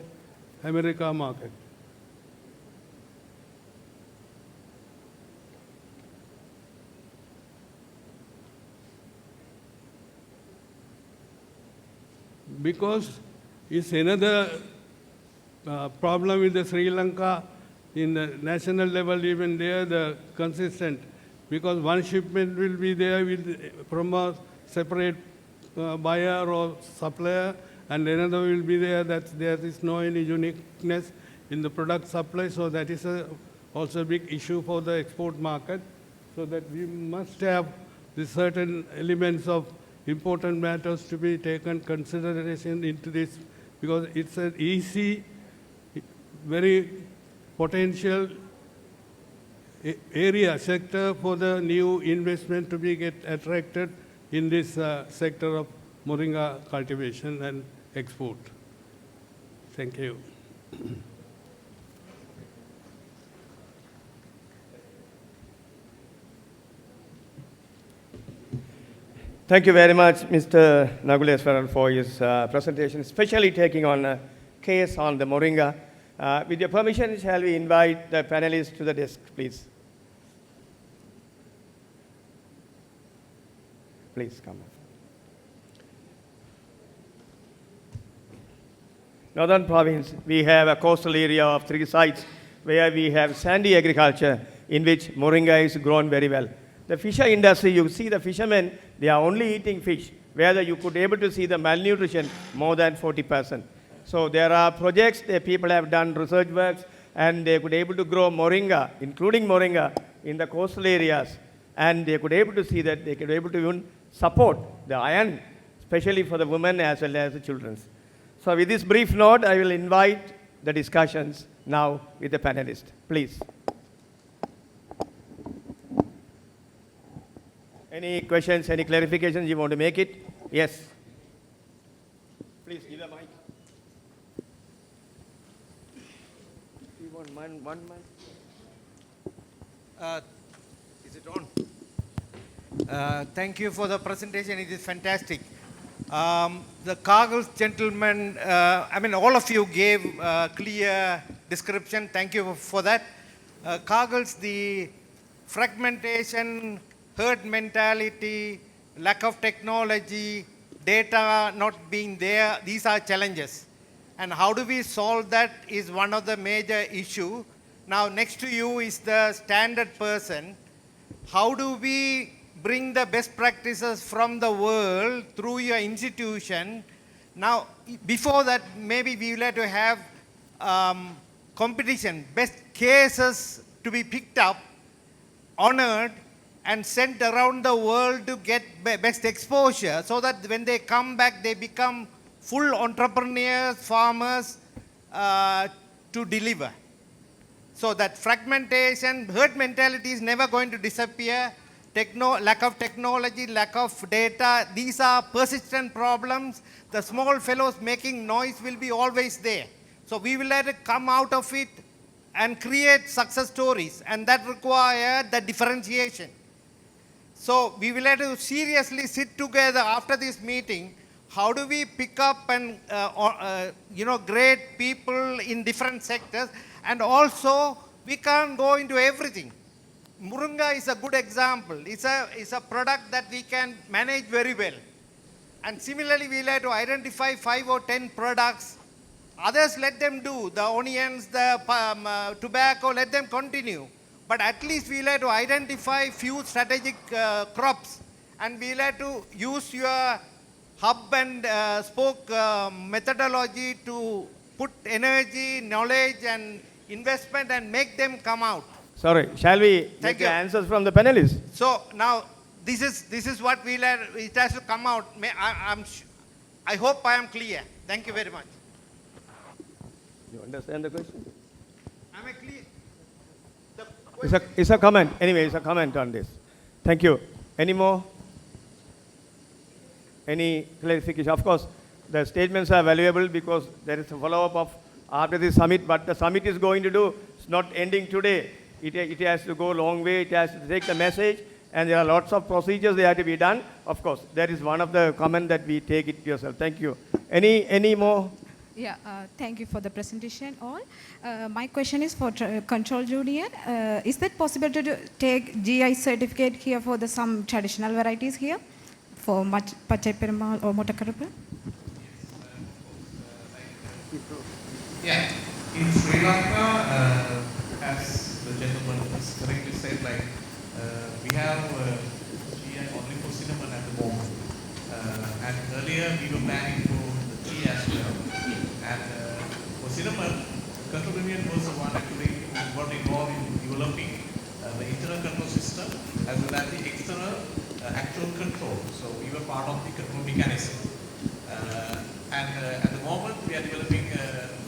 America market. Because it's another problem with the Sri Lanka in the national level, even there the consistent, because one shipment will be there from a separate buyer or supplier, and another will be there that there is no any uniqueness in the product supply. So that is also a big issue for the export market. So that we must have the certain elements of important matters to be taken consideration into this, because it's an easy, very potential area, sector for the new investment to be get attracted in this sector of moringa cultivation and export. Thank you. Thank you very much, Mr. Naguleswaran, for his presentation, especially taking on a case on the moringa. With your permission, shall we invite the panelists to the desk, please? Please come. Northern province, we have a coastal area of 3 sites where we have sandy agriculture in which moringa is grown very well. The fisher industry, you see the fishermen, they are only eating fish, where you could able to see the malnutrition more than 40%. So there are projects that people have done research works, and they could able to grow moringa, including moringa, in the coastal areas, and they could able to see that they could able to even support the iron, especially for the women as well as the children. So with this brief note, I will invite the discussions now with the panelists. Please. Any questions, any clarifications you want to make it? Yes. Please give the mic. You want one mic? Is it on? Thank you for the presentation. It is fantastic. The Cargill's gentleman, all of you gave clear description. Thank you for that. Cargill's, the fragmentation, herd mentality, lack of technology, data not being there, these are challenges. And how do we solve that is one of the major issue. Now, next to you is the standard person. How do we bring the best practices from the world through your institution? Now, before that, maybe we will have to have competition, best cases to be picked up, honored, and sent around the world to get best exposure, so that when they come back, they become full entrepreneurs, farmers, to deliver. So that fragmentation, herd mentality is never going to disappear. Lack of technology, lack of data, these are persistent problems. The small fellows making noise will be always there. So we will have to come out of it and create success stories, and that requires the differentiation. So we will have to seriously sit together after this meeting. How do we pick up and great people in different sectors? And also, we can't go into everything. Moringa is a good example. It's a product that we can manage very well. And similarly, we'll have to identify 5 or 10 products. Others, let them do. The onions, the tobacco, let them continue. But at least we'll have to identify few strategic crops. And we'll have to use your hub and spoke methodology to put energy, knowledge, and investment and make them come out. Sorry, shall we take the answers from the panelists? So now, this is what we'll have, it has to come out. I hope I am clear. Thank you very much. You understand the question? Am I clear? It's a comment. Anyway, it's a comment on this. Thank you. Any more? Any clarification? Of course, the statements are valuable because there is a follow-up of after the summit. But the summit is going to do, it's not ending today. It has to go a long way. It has to take the message. And there are lots of procedures that have to be done. Of course, that is one of the comment that we take it yourself. Thank you. Any more? Yeah, thank you for the presentation all. My question is for Control Union. Is that possible to take GI certificate here for some traditional varieties here? For Pachai Perumal or Motakarapa? Yeah, in Sri Lanka, as the gentleman has correctly said, we have GI only for cinnamon at the moment. And earlier we were planning for the tea as well. And for cinnamon, Control Union was the one actually who got involved in developing the internal control system as well as the external actual control. So we were part of the control mechanism. And at the moment we are developing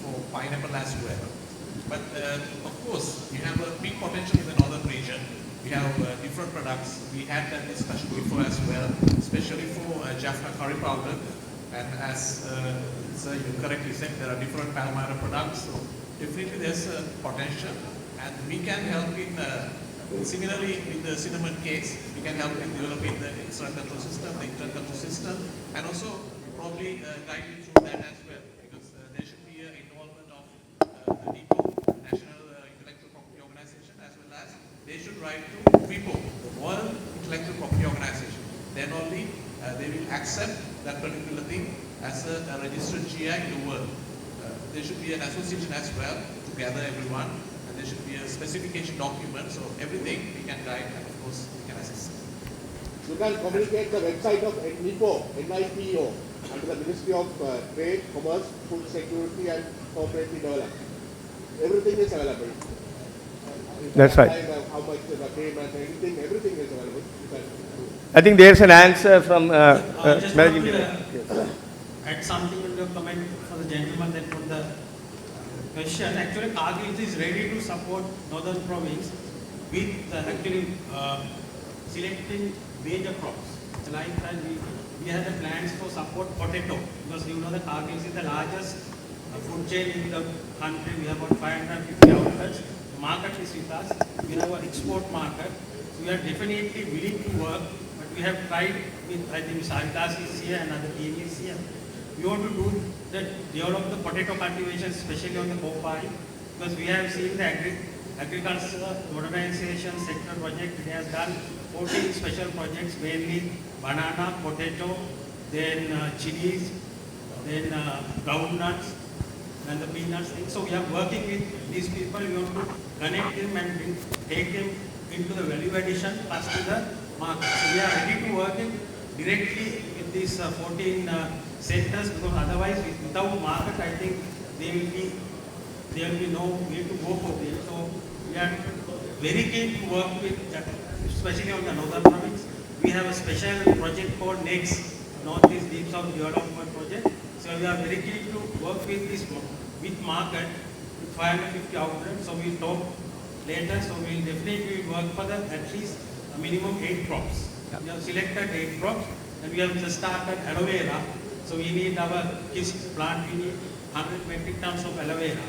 for pineapple as well. But of course, we have a big potential in the northern region. We have different products. We had that discussion before as well, especially for Jaffna curry powder. And as sir, you correctly said, there are different Palmyra products. So definitely there's a potential. And we can help in, similarly with the cinnamon case, we can help in developing the external control system, the internal control system, and also probably guide you through that as well. Because there should be an involvement of the NIPO, National Intellectual Property Organization, as well as they should write to WIPO, the World Intellectual Property Organization. Then only they will accept that particular thing as a registered GI in the world. There should be an association as well to gather everyone, and there should be a specification document, so everything we can guide and of course we can assist. You can communicate the website of NIPO, NIPO, under the Ministry of Trade, Commerce, Food Security and Cooperative Development. Everything is available. That's right. How much the payment, everything is available. I think there's an answer from managing director. add something in the comment for the gentleman that put the question. Actually, Kargil is ready to support northern province with actually selecting major crops. Like that, we have the plans for support potato because you know the Kargil is the largest food chain in the country. We have about 550 outlets. The market is with us. We have an export market. So we are definitely willing to work, but we have tried with, I think, Saritas is here and other team is here. We want to do develop the potato cultivation, especially on the Kopai, because we have seen the agriculture modernization sector project. It has done 14 special projects, mainly banana, potato, then chilies, then groundnuts, and the peanuts thing. So we are working with these people. We want to connect them and take them into the value addition plus to the market. So we are ready to work directly with these 14 centers, because otherwise without market, I think there will be no way to go for them. So we are very keen to work with, especially on the northern province. We have a special project called NEXT, Northeast Deep South Development Project. So we are very keen to work with this with market with 550 outlets. So we'll talk later. So we'll definitely work for at least a minimum 8 crops. Yep. We have selected 8 crops, and we have just started aloe vera. So we need our KIST plant. We need 100 metric tons of aloe vera.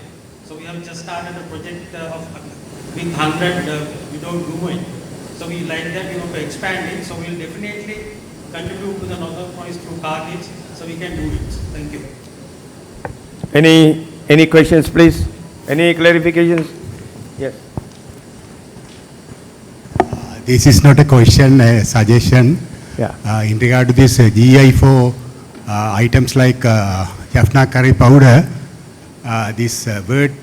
So we have just started a project with 100 without growing. So we like that, we want to expand it. So we'll definitely contribute to the northern province through Kargil, so we can do it. Thank you. Any questions, please? Any clarifications? Yes. This is not a question, a suggestion. Yeah. In regard to this GI for items like Jaffna curry powder, this word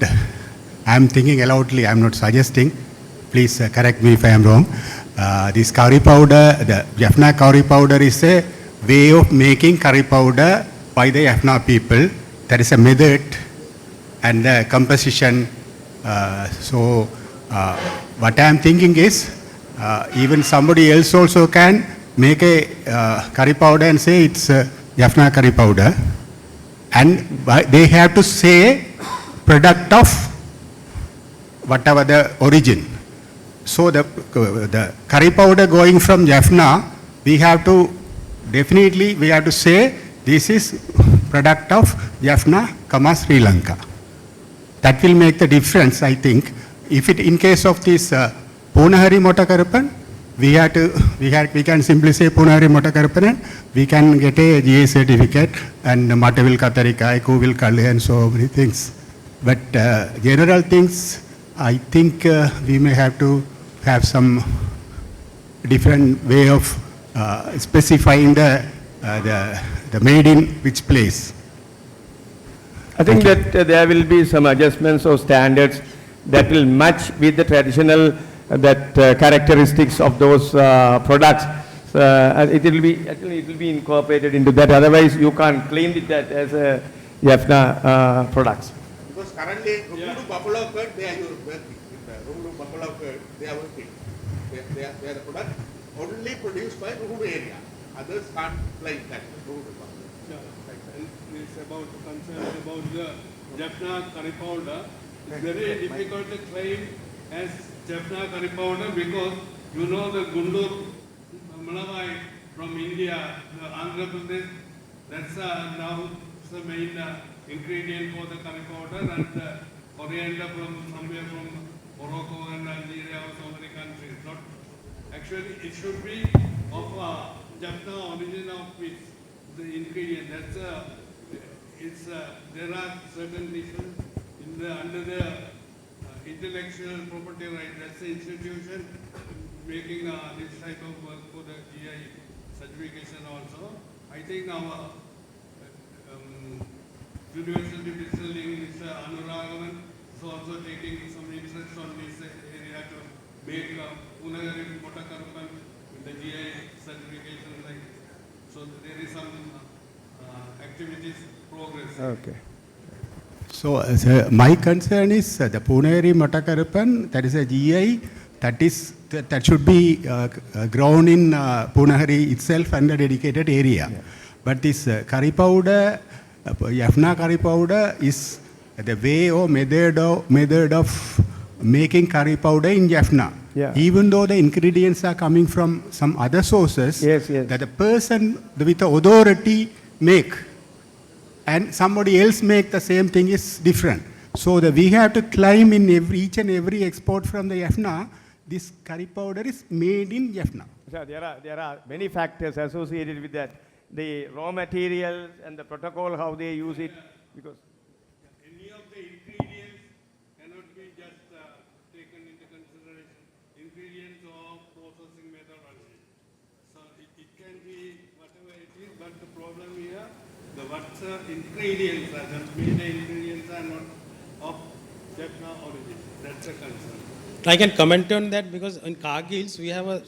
I am thinking aloudly, I am not suggesting. Please correct me if I am wrong. This curry powder, the Jaffna curry powder is a way of making curry powder by the Jaffna people. There is a method and the composition. So what I am thinking is, even somebody else also can make a curry powder and say it's Jaffna curry powder. And they have to say product of whatever the origin. So the curry powder going from Jaffna, we have to say this is product of Jaffna, Sri Lanka. That will make the difference, I think. If it in case of this Punahari Motakarapan, we can simply say Punahari Motakarapan, we can get a GA certificate, and Matavil Katarika, Kuvil Kali, and so many things. But general things, I think we may have to have some different way of specifying the made in which place. I think that there will be some adjustments or standards that will match with the traditional characteristics of those products. It will be incorporated into that. Otherwise, you can't claim it that as a Jaffna products. Because currently, Rungulu buffalo curd, they are working. Rungulu buffalo curd, they are working. They are the product only produced by Rungulu area. Others can't claim that. Yeah. And it's about concern about the Jaffna curry powder. It's very difficult to claim as Jaffna curry powder because you know the Gundur Malavai from India, the Andhra Pradesh, that's now the main ingredient for the curry powder, and coriander from somewhere from Morocco and Algeria or so many countries. Not actually, it should be of Jaffna origin of which the ingredient. That's there are certain reasons under the intellectual property right. That's the institution making this type of work for the GI certification also. I think our University of Digital Link, Mr. Anuragavan, is also taking some interest on this area to make Punagari Motakarapan with the GI certification. Like, so there is some activities progress. Okay. So my concern is the Puneri Motakarapan, that is a GI, that should be grown in Punahari itself and a dedicated area. Yeah. But this curry powder, Jaffna curry powder is the way or method of making curry powder in Jaffna. Yeah. Even though the ingredients are coming from some other sources, Yes, yes. that the person with the authority make and somebody else make the same thing is different. So we have to climb in each and every export from the Jaffna. This curry powder is made in Jaffna. So there are many factors associated with that. The raw materials and the protocol, how they use it, because Any of the ingredients cannot be just taken into consideration. Ingredients or processing methodology. So it can be whatever it is, but the problem here, what's the ingredients are, that mean the ingredients are not of Jaffna origin. That's a concern. I can comment on that because in Kargils we have a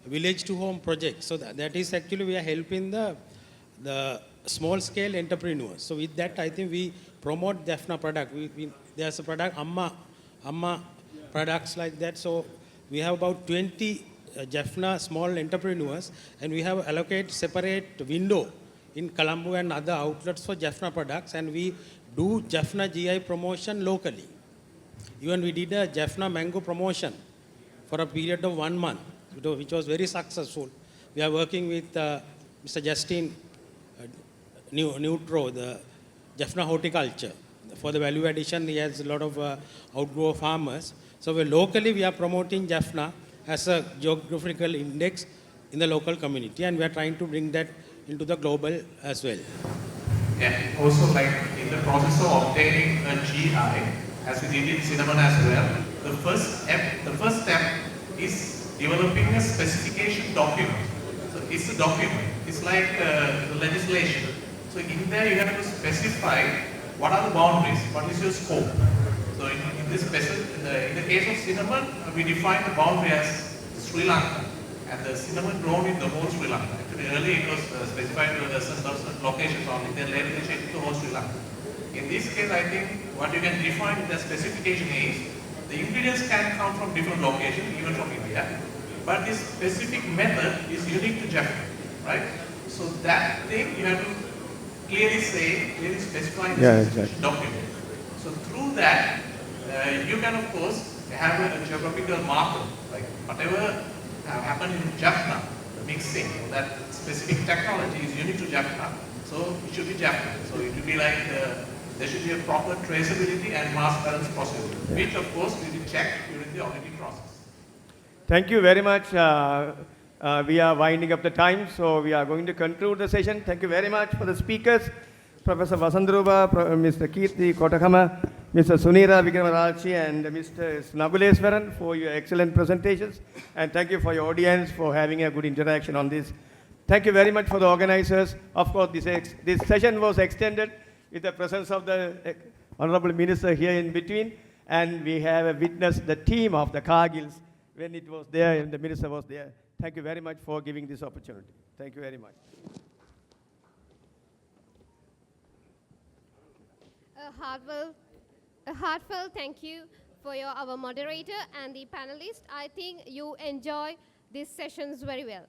village to home project. So that is actually we are helping the small scale entrepreneurs. So with that I think we promote Jaffna product. There's a product Amma products like that. So we have about 20 Jaffna small entrepreneurs and we have allocated separate window in Colombo and other outlets for Jaffna products, and we do Jaffna GI promotion locally. Even we did a Jaffna mango promotion for a period of 1 month, which was very successful. We are working with Mr. Justin Neutro, the Jaffna horticulture. For the value addition, he has a lot of outgrow farmers. So locally, we are promoting Jaffna as a geographical index in the local community, and we are trying to bring that into the global as well. And also, like in the process of obtaining a GI, as we did in cinnamon as well, the first step is developing a specification document. So it's a document. It's like the legislation. So in there you have to specify what are the boundaries, what is your scope. So in the case of cinnamon, we define the boundary as Sri Lanka, and the cinnamon grown in the whole Sri Lanka. Actually, earlier it was specified to certain locations only, then later they changed to the whole Sri Lanka. In this case, I think what you can define in the specification is the ingredients can come from different locations, even from India, but this specific method is unique to Japan, right? So that thing you have to clearly specify in the specification document. So through that, you can of course have a geographical marker, like whatever happened in Jaffna, the mixing, that specific technology is unique to Jaffna, so it should be Jaffna. So it will be like there should be a proper traceability and mass balance process, which of course we will check during the auditing process. thank you very much. We are winding up the time, so we are going to conclude the session. Thank you very much for the speakers, Professor Vasandruba, Mr. Kirti Kotakama, Mr. Sunira Vikramarachi, and Mr. Naguleswaran for your excellent presentations. And thank you for your audience for having a good interaction on this. Thank you very much for the organizers. Of course, this session was extended with the presence of the Honorable Minister here in between, and we have witnessed the team of the Kargils when it was there and the Minister was there. Thank you very much for giving this opportunity. Thank you very much. A heartfelt thank you for our moderator and the panelists. I think you enjoy these sessions very well.